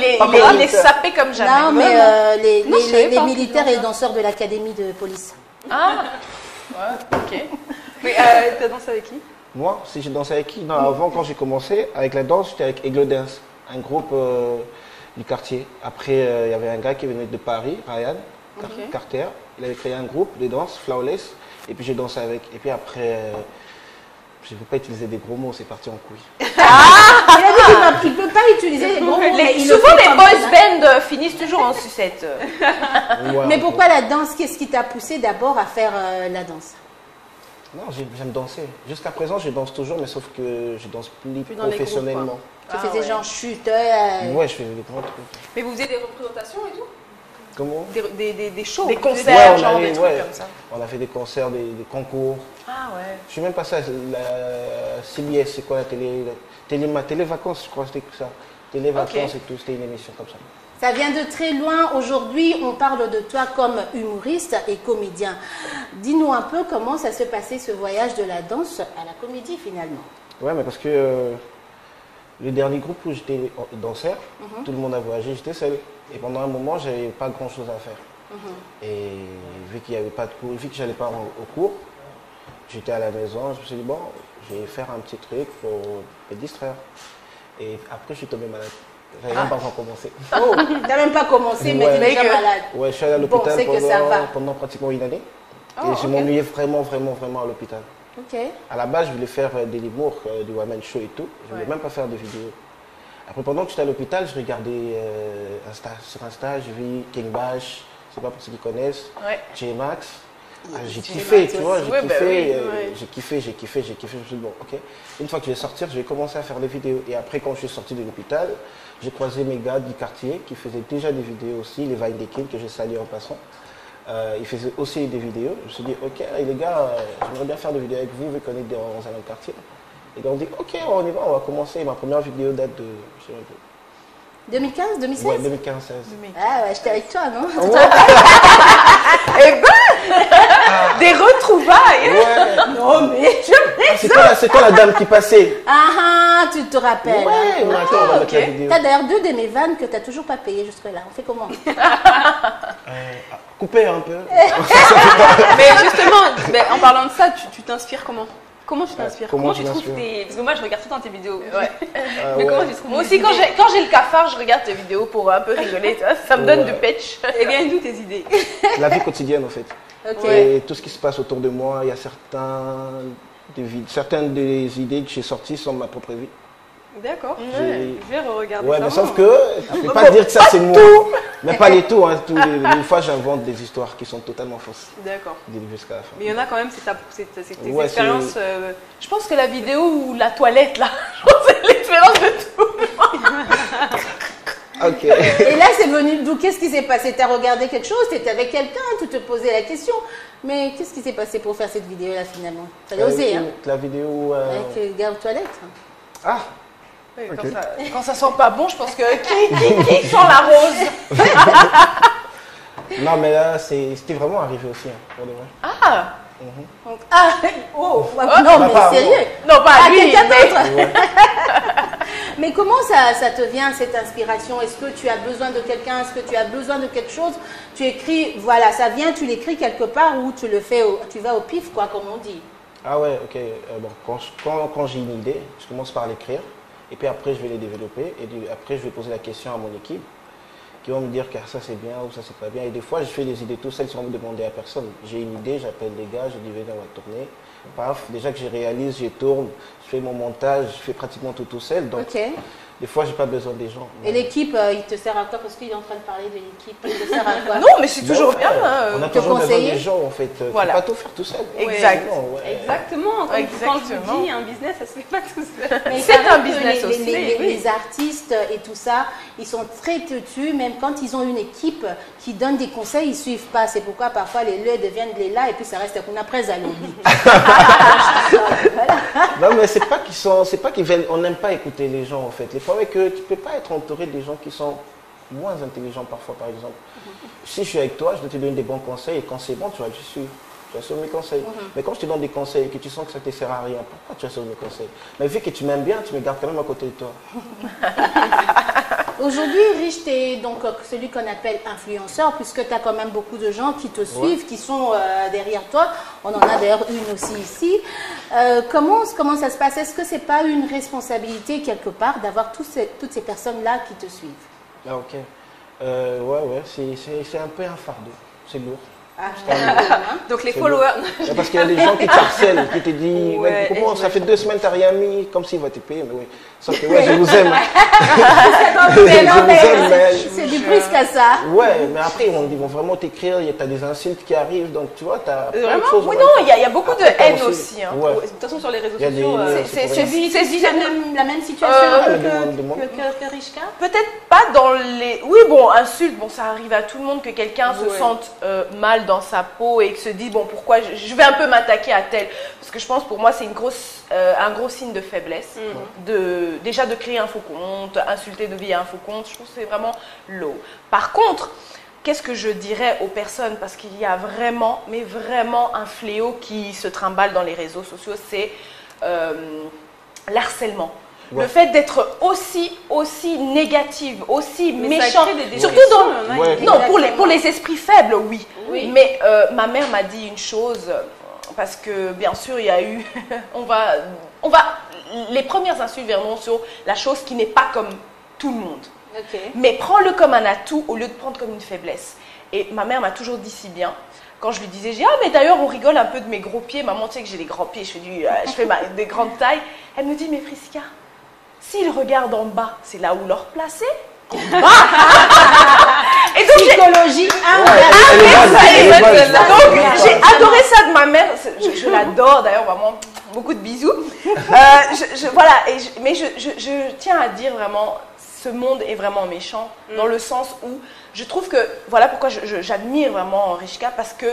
Speaker 1: il est sapé comme jamais.
Speaker 2: Non, mais les militaires et les danseurs de l'académie de police.
Speaker 1: Ah, ouais, ok.
Speaker 3: Mais tu as dansé avec qui?
Speaker 10: Moi, si j'ai dansé avec qui? Non, avant, quand j'ai commencé avec la danse, j'étais avec Aigle Dance, un groupe du quartier. Après, il y avait un gars qui venait de Paris, Ryan Carter. Il avait créé un groupe de danse, Flawless. Et puis j'ai dansé avec. Et puis après, je ne veux pas utiliser des gros mots, c'est parti en couille.
Speaker 2: Ah, il a dit qu'il ne peut pas utiliser des gros mots.
Speaker 1: Souvent, les boys bands finissent toujours en sucette.
Speaker 10: Ouais,
Speaker 2: mais pourquoi la danse? Qu'est-ce qui t'a poussé d'abord à faire la danse?
Speaker 10: Non, j'aime danser. Jusqu'à présent, je danse toujours, mais sauf que je danse plus professionnellement.
Speaker 2: Tu faisais genre chute.
Speaker 10: Ouais, je fais des grands trucs.
Speaker 3: Mais vous faisiez des représentations et tout?
Speaker 10: Comment?
Speaker 3: Des shows,
Speaker 1: des concerts,
Speaker 10: ouais,
Speaker 1: genre des trucs comme ça.
Speaker 10: On a fait des concerts, des concours.
Speaker 1: Ah ouais.
Speaker 10: Je suis même passé à la CBS, c'est quoi la télé vacances, je crois que c'était ça. Télé vacances et tout, c'était une émission comme ça.
Speaker 2: Ça vient de très loin. Aujourd'hui, on parle de toi comme humoriste et comédien. Dis-nous un peu comment ça s'est passé ce voyage de la danse à la comédie finalement.
Speaker 10: Ouais, mais parce que le dernier groupe où j'étais danseur, tout le monde a voyagé, j'étais seul. Et pendant un moment, j'avais pas grand chose à faire. Et vu qu'il n'y avait pas de cours, vu que j'allais pas au cours, j'étais à la maison, je me suis dit bon, je vais faire un petit truc pour me distraire. Et après, je suis tombé malade. J'avais même pas encore commencé.
Speaker 2: Oh, t'as même pas commencé, mais tu es déjà malade.
Speaker 10: Ouais, je suis allé à l'hôpital
Speaker 2: bon,
Speaker 10: pendant pratiquement une année. Et je m'ennuyais vraiment à l'hôpital.
Speaker 2: Ok.
Speaker 10: À la base, je voulais faire de l'humour, du one-man show et tout. Je voulais même pas faire de vidéos. Après, pendant que j'étais à l'hôpital, je regardais sur Insta, j'ai vu King Bash, je sais pas pour ceux qui connaissent, J-Max. J'ai kiffé, tu vois, j'ai kiffé. Je me suis dit, bon, ok. Une fois que je vais sortir, je vais commencer à faire des vidéos. Et après, quand je suis sorti de l'hôpital, j'ai croisé mes gars du quartier qui faisaient déjà des vidéos aussi, les Vine des Kings, que j'ai salué en passant. Ils faisaient aussi des vidéos. Je me suis dit, ok, les gars, j'aimerais bien faire des vidéos avec vous, vu qu'on est dans un autre quartier. Et donc on dit, ok, on y va, on va commencer. Ma première vidéo date de, je sais pas,
Speaker 2: 2015, 2016
Speaker 10: Ouais, 2015-16.
Speaker 2: Ah ouais, j'étais avec toi, non?
Speaker 1: Eh ben, des retrouvailles.
Speaker 10: Ouais.
Speaker 2: Non mais
Speaker 10: c'est toi la dame qui passait.
Speaker 2: Ah, tu te rappelles.
Speaker 10: Ouais, on va mettre la vidéo.
Speaker 2: T'as d'ailleurs deux de mes vannes que t'as toujours pas payées jusque-là. On fait comment?
Speaker 10: Couper un peu.
Speaker 3: Mais justement, en parlant de ça, tu t'inspires comment? Comment tu t'inspires? Comment tu trouves tes... Parce que moi, je regarde tout le temps tes vidéos. Mais comment tu trouves?
Speaker 1: Moi aussi, quand j'ai le cafard, je regarde tes vidéos pour un peu rigoler. Ça me donne du pitch.
Speaker 3: Et viennent d'où tes idées?
Speaker 10: La vie quotidienne, en fait. Et tout ce qui se passe autour de moi, il y a certaines des idées que j'ai sorties sont ma propre vie.
Speaker 3: D'accord, je vais re-regarder ça.
Speaker 10: Ouais, mais sauf que, je ne peux pas dire que ça c'est moi. Mais pas les tout, hein. Des fois j'invente des histoires qui sont totalement fausses.
Speaker 3: D'accord.
Speaker 10: Jusqu'à la fin.
Speaker 3: Mais il y en a quand même, c'est tes expériences.
Speaker 1: Je pense que la vidéo ou la toilette, là, c'est l'expérience de tout.
Speaker 10: Ok.
Speaker 2: Et là, c'est venu d'où? Qu'est-ce qui s'est passé? Tu as regardé quelque chose? Tu étais avec quelqu'un? Tu te posais la question? Mais qu'est-ce qui s'est passé pour faire cette vidéo-là finalement? Fallait oser, hein?
Speaker 10: La vidéo.
Speaker 2: Avec le gars aux toilettes.
Speaker 10: Ah!
Speaker 1: Oui, quand ça sent pas bon, je pense que qui sent la rose?
Speaker 10: Non, mais là, c'était vraiment arrivé aussi, hein, pour de vrai.
Speaker 1: Ah!
Speaker 2: Ah! Oh! Non, mais sérieux?
Speaker 1: Non, pas lui,
Speaker 2: quelqu'un d'autre. Mais comment ça te vient, cette inspiration? Est-ce que tu as besoin de quelqu'un? Est-ce que tu as besoin de quelque chose? Tu écris, voilà, ça vient, tu l'écris quelque part ou tu le fais, tu vas au pif, quoi, comme on dit.
Speaker 10: Ah ouais, ok. Bon, quand j'ai une idée, je commence par l'écrire. Et puis après, je vais les développer. Et après, je vais poser la question à mon équipe qui vont me dire que ça c'est bien ou ça c'est pas bien. Et des fois, je fais les idées tout seul sans me demander à personne. J'ai une idée, j'appelle les gars, je dis venez, on va tourner. Paf, déjà que je réalise, je tourne, je fais mon montage, je fais pratiquement tout seul. Donc, des fois, j'ai pas besoin des gens.
Speaker 2: Et l'équipe, il te sert à quoi? Parce qu'il est en train de parler de l'équipe. Il te sert à quoi?
Speaker 1: Non, mais c'est toujours bien.
Speaker 10: On a toujours besoin des gens, en fait.
Speaker 1: Voilà.
Speaker 10: Faut pas tout faire tout seul.
Speaker 3: Exactement. Quand je vous dis, un business, ça se fait pas tout seul.
Speaker 2: C'est un business aussi. Les artistes et tout ça, ils sont très têtus. Même quand ils ont une équipe qui donne des conseils, ils suivent pas. C'est pourquoi parfois les leux deviennent les là et puis ça reste qu'on après Zalobi.
Speaker 10: Non, mais c'est pas qu'ils veulent, on n'aime pas écouter les gens, en fait. Les fois que tu peux pas être entouré des gens qui sont moins intelligents parfois, par exemple. Si je suis avec toi, je dois te donner des bons conseils et quand c'est bon, tu vas le suivre. Tu vas suivre mes conseils. Mais quand je te donne des conseils et que tu sens que ça ne te sert à rien, pourquoi tu vas suivre mes conseils? Mais vu que tu m'aimes bien, tu me gardes quand même à côté de toi.
Speaker 2: Aujourd'hui, Rich, tu es donc celui qu'on appelle influenceur, puisque tu as quand même beaucoup de gens qui te suivent, qui sont derrière toi. On en a d'ailleurs une aussi ici. Comment ça se passe? Est-ce que ce n'est pas une responsabilité quelque part d'avoir toutes ces personnes-là qui te suivent?
Speaker 10: Ah, ok. Ouais, c'est un peu un fardeau. C'est lourd.
Speaker 3: Donc les followers.
Speaker 10: Parce qu'il y a des gens qui t'harcèlent, qui te disent comment ça fait 2 semaines que tu n'as rien mis, comme s'ils vont te payer. Mais oui. Sauf que je vous aime.
Speaker 2: C'est du plus qu'à ça.
Speaker 10: Ouais, mais après ils vont vraiment t'écrire, tu as des insultes qui arrivent, donc tu vois, tu as plein de choses.
Speaker 1: Oui, non, il y a beaucoup de haine aussi. Hein.
Speaker 10: Ouais.
Speaker 3: De toute façon, sur les réseaux sociaux,
Speaker 2: c'est la même situation que Richka?
Speaker 1: Peut-être pas dans les... Oui, bon, insultes, bon, ça arrive à tout le monde que quelqu'un se sente mal dans sa peau et se dit, bon, pourquoi je vais un peu m'attaquer à tel. Parce que je pense, pour moi, c'est un gros signe de faiblesse. Déjà de créer un faux compte, insulter de vie à un faux compte, je trouve que c'est vraiment low. Par contre, qu'est-ce que je dirais aux personnes, parce qu'il y a vraiment, mais vraiment un fléau qui se trimballe dans les réseaux sociaux, c'est l'harcèlement. Le fait d'être aussi négative, aussi méchant, surtout pour les esprits faibles, oui. Mais ma mère m'a dit une chose, parce que bien sûr il y a eu, les premières insultes viendront sur la chose qui n'est pas comme tout le monde. Mais prends-le comme un atout au lieu de prendre comme une faiblesse. Et ma mère m'a toujours dit si bien. Quand je lui disais, mais d'ailleurs on rigole un peu de mes gros pieds, maman tu sais que j'ai des grands pieds, je fais des grandes tailles. Elle me dit, mais Prisca, s'ils regardent en bas, c'est là où leur placer. Et donc,
Speaker 2: psychologie
Speaker 1: donc j'ai adoré ça de ma mère, je l'adore d'ailleurs, vraiment beaucoup de bisous. Voilà, mais je tiens à dire vraiment, ce monde est vraiment méchant, dans le sens où je trouve que, voilà pourquoi j'admire vraiment Richka, parce que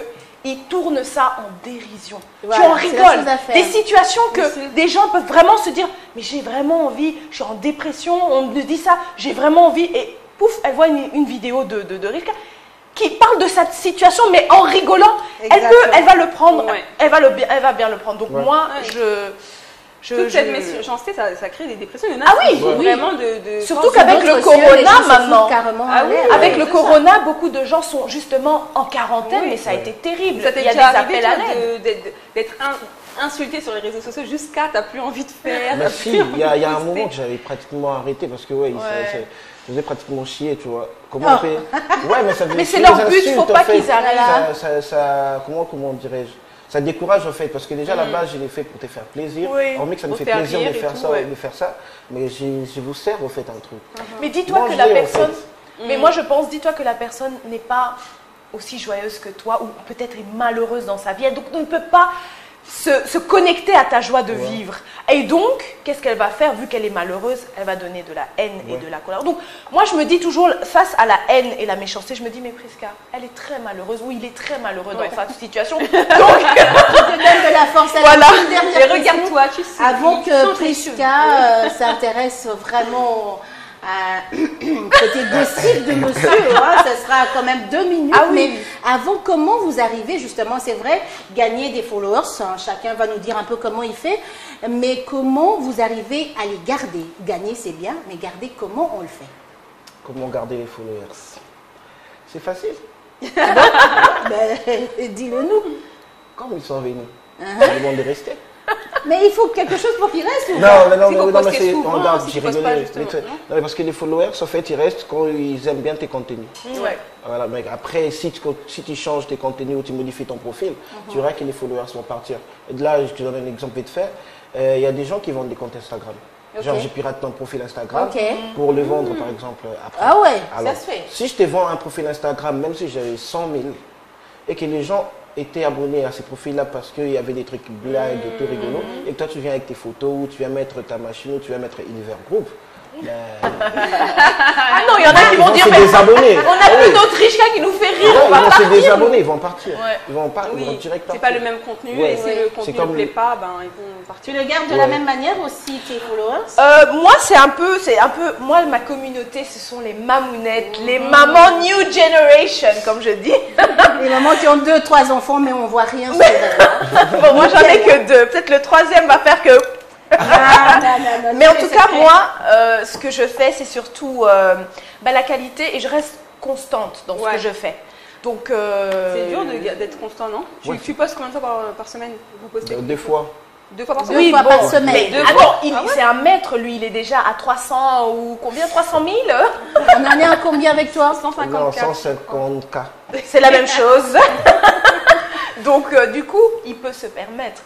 Speaker 1: il tourne ça en dérision. Voilà, tu en rigoles. Des situations que des gens peuvent vraiment se dire, mais j'ai vraiment envie, je suis en dépression, on me dit ça, j'ai vraiment envie. Et pouf, elle voit une vidéo de Richka qui parle de cette situation, mais en rigolant, elle va le prendre, elle va bien le prendre. Donc moi,
Speaker 3: toute cette méchanceté, ça crée des dépressions. Il y en a vraiment de
Speaker 1: surtout qu'avec le corona maintenant, avec le corona, beaucoup de gens sont justement en quarantaine, mais ça a été terrible.
Speaker 3: Ça t'est déjà arrivé d'être insulté sur les réseaux sociaux jusqu'à t'as plus envie de faire.
Speaker 10: Mais si, il y a un moment que j'avais pratiquement arrêté parce que je faisais pratiquement chier, tu vois. Comment on fait?
Speaker 1: Mais c'est leur but, il ne faut pas qu'ils arrêtent.
Speaker 10: Comment dirais-je? Ça décourage en fait, parce que déjà à la base, je l'ai fait pour te faire plaisir. Hormis que ça me fait plaisir de faire ça, mais je vous sers en fait un truc.
Speaker 1: Mais dis-toi que la personne, mais moi je pense, dis-toi que la personne n'est pas aussi joyeuse que toi, ou peut-être est malheureuse dans sa vie, donc on ne peut pas se connecter à ta joie de vivre. Et donc, qu'est-ce qu'elle va faire, vu qu'elle est malheureuse? Elle va donner de la haine et de la colère. Donc, moi, je me dis toujours, face à la haine et la méchanceté, je me dis, mais Prisca, elle est très malheureuse. Oui, il est très malheureux dans sa situation. Donc,
Speaker 2: je te donne de la force.
Speaker 1: Voilà.
Speaker 3: Et regarde-toi, tu sais.
Speaker 2: Avant que Prisca s'intéresse vraiment à côté gossip de monsieur, ça sera quand même 2 minutes. Mais avant, comment vous arrivez justement, c'est vrai, gagner des followers, chacun va nous dire un peu comment il fait, mais comment vous arrivez à les garder? Gagner c'est bien, mais garder, comment on le fait?
Speaker 10: Comment garder les followers? C'est facile.
Speaker 2: Dis-le nous.
Speaker 10: Comme ils sont venus, ils demandent de rester.
Speaker 2: Mais il faut quelque chose pour qu'ils restent.
Speaker 10: On garde, j'ai rigolé. Non, parce que les followers, en fait, ils restent quand ils aiment bien tes contenus. Voilà, mec. Après, si tu changes tes contenus ou tu modifies ton profil, tu verras que les followers vont partir. Et là, je te donne un exemple vite fait. Il y a des gens qui vendent des comptes Instagram. Genre, je pirate ton profil Instagram pour le vendre, par exemple, après. Alors,
Speaker 2: ça se fait.
Speaker 10: Si je te vends un profil Instagram, même si j'avais 100 000, et que les gens étaient abonnés à ces profils-là parce qu'il y avait des trucs blagues et tout rigolos, et que toi tu viens avec tes photos, ou tu viens mettre ta machine, ou tu viens mettre Univers Group.
Speaker 1: Ah non, il y en a qui vont dire, mais
Speaker 10: désabonner.
Speaker 1: On a plus d'autres Richka qui nous fait rire.
Speaker 10: Ils vont se désabonner, ils vont partir. Ils vont direct partir.
Speaker 3: C'est pas le même contenu, et si le contenu ne plaît pas, ils vont partir.
Speaker 2: Tu le gardes de la même manière aussi, tes followers?
Speaker 1: Moi, c'est un peu, moi, ma communauté, ce sont les mamounettes, les mamans new generation, comme je dis.
Speaker 2: Les mamans qui ont 2, 3 enfants, mais on voit rien sur
Speaker 1: Bon, moi, j'en ai que 2. Peut-être le 3e va faire que...
Speaker 2: non,
Speaker 1: mais en tout cas, moi, ce que je fais, c'est surtout la qualité, et je reste constante dans ce que je fais. Donc,
Speaker 3: c'est dur d'être constant, non? Tu postes combien de fois par semaine? Vous postez
Speaker 10: 2 fois.
Speaker 3: 2 fois par semaine?
Speaker 2: Oui, par semaine.
Speaker 1: Mais c'est un maître, lui, il est déjà à 300 ou combien? 300 000?
Speaker 2: On en est à combien avec toi?
Speaker 3: 150K.
Speaker 10: Non, 150K.
Speaker 1: C'est la même chose. Donc, du coup, il peut se permettre.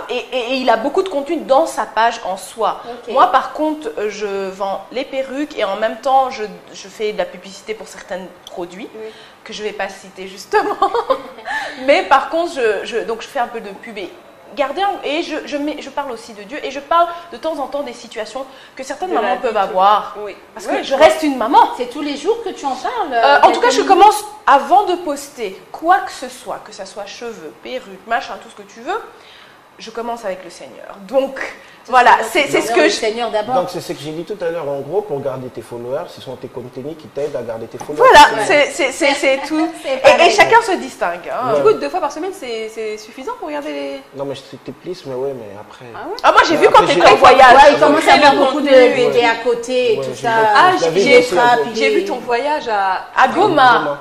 Speaker 1: Et il a beaucoup de contenu dans sa page en soi. Moi, par contre, je vends les perruques et en même temps, je fais de la publicité pour certains produits que je ne vais pas citer justement. Mais par contre, donc je fais un peu de pub. Et garder et je parle aussi de Dieu et je parle de temps en temps des situations que certaines mamans peuvent avoir.
Speaker 3: Oui.
Speaker 1: Parce que je reste une maman.
Speaker 2: C'est tous les jours que tu en parles.
Speaker 1: En tout cas, je commence avant de poster quoi que ce soit cheveux, perruque, machin, tout ce que tu veux. Je commence avec le Seigneur. Donc, voilà, c'est ce que
Speaker 2: Seigneur d'abord.
Speaker 10: Donc, c'est ce que j'ai dit tout à l'heure. En gros, pour garder tes followers, ce sont tes contenus qui t'aident à garder tes followers.
Speaker 1: Voilà, c'est tout. Et chacun se distingue. Hein.
Speaker 3: Du coup, 2 fois par semaine, c'est suffisant pour regarder les...
Speaker 10: Non, mais je te plisse, mais ouais, mais après...
Speaker 1: Ah, moi, j'ai vu quand tu étais en voyage.
Speaker 2: Ouais, il commence à avoir beaucoup de bébés à côté et tout ça.
Speaker 3: Ah,
Speaker 10: j'ai
Speaker 3: vu ton voyage à
Speaker 1: Goma.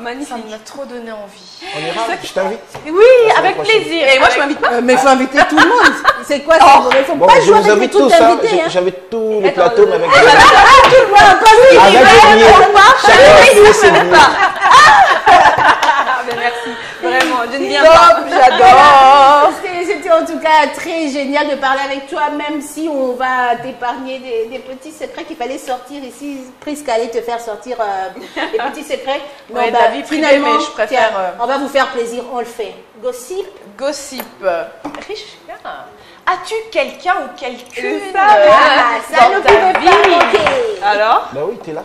Speaker 3: Magnifique.
Speaker 1: Ça m'a trop donné envie.
Speaker 10: On ira, je t'invite.
Speaker 1: Oui, avec plaisir.
Speaker 3: Et moi, je m'invite pas.
Speaker 2: Mais il faut inviter tout le monde. C'est quoi ça? Il ne faut pas jouer avec tout invité.
Speaker 10: J'invite tous les plateaux, mais avec
Speaker 2: Tout le monde,
Speaker 3: merci. Vraiment, je ne viens pas.
Speaker 2: J'adore. C'était en tout cas très génial de parler avec toi, même si on va t'épargner des petits secrets qu'il fallait sortir ici. Prisca allait te faire sortir des petits secrets.
Speaker 1: Ouais, de la vie privée, mais je préfère...
Speaker 2: on va vous faire plaisir, on le fait. Gossip.
Speaker 1: Richka, as-tu quelqu'un ou quelqu'une
Speaker 2: ça ne pouvait pas manquer.
Speaker 3: Alors?
Speaker 10: Bah oui, t'es là.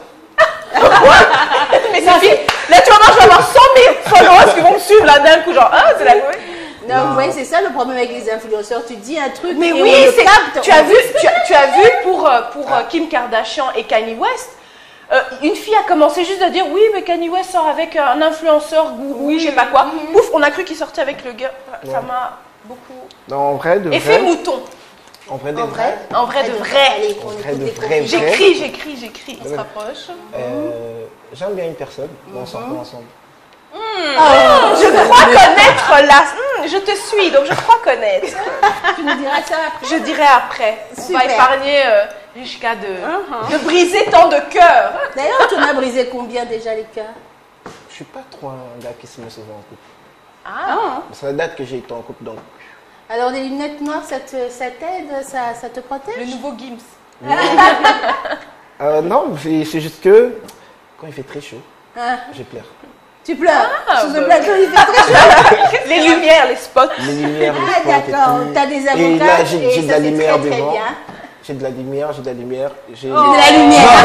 Speaker 1: Mais Sophie, là tu vas voir, je vais avoir 100 000 followers qui vont me suivre là d'un coup, genre, c'est la comédie.
Speaker 2: Non, ouais, c'est ça le problème avec les influenceurs. Tu dis un truc,
Speaker 1: mais
Speaker 2: et
Speaker 1: oui,
Speaker 2: on le capte.
Speaker 1: Tu as vu pour Kim Kardashian et Kanye West, une fille a commencé juste à dire oui, mais Kanye West sort avec un influenceur gourou, je sais pas quoi. Pouf, on a cru qu'il sortait avec le gars. Ça m'a beaucoup.
Speaker 10: Non, en vrai, de
Speaker 1: effet mouton.
Speaker 10: En vrai, de vrai.
Speaker 1: En vrai, de vrai.
Speaker 2: Allez,
Speaker 1: J'écris. On se rapproche.
Speaker 10: J'aime bien une personne, on sort ensemble.
Speaker 1: Je crois connaître la... je te suis, donc je crois connaître.
Speaker 2: Tu nous diras ça après.
Speaker 1: Je dirai après. On
Speaker 2: Super.
Speaker 1: va épargner jusqu'à de briser tant de cœurs.
Speaker 2: D'ailleurs, tu en as brisé combien déjà les cœurs?
Speaker 10: Je suis pas trop un gars qui se met souvent en couple.
Speaker 2: Ah.
Speaker 10: Ça date que j'ai été en couple, donc...
Speaker 2: Alors, les lunettes noires, ça t'aide, ça te protège?
Speaker 1: Le nouveau Gims.
Speaker 10: Non, c'est juste que quand il fait très chaud, je pleure.
Speaker 2: Tu pleures sur ce plateau, il fait très chaud.
Speaker 1: Les lumières, les spots.
Speaker 10: Les lumières, les spots.
Speaker 2: D'accord, tu as des avocats
Speaker 10: et là, j'ai de la
Speaker 2: ça, c'est
Speaker 10: lumière
Speaker 2: très, très
Speaker 10: devant.
Speaker 2: bien.
Speaker 10: J'ai de la lumière, j'ai de la lumière.
Speaker 2: J'ai de la lumière.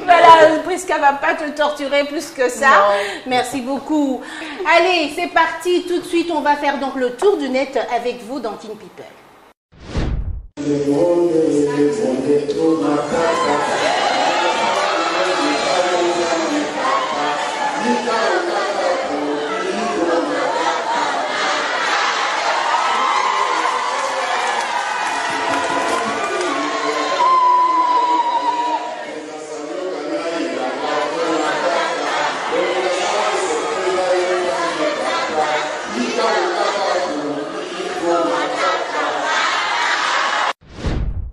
Speaker 2: Voilà, Prisca va pas te torturer plus que ça. Non. Merci beaucoup. Allez, c'est parti. Tout de suite, on va faire donc le tour du net avec vous dans King People.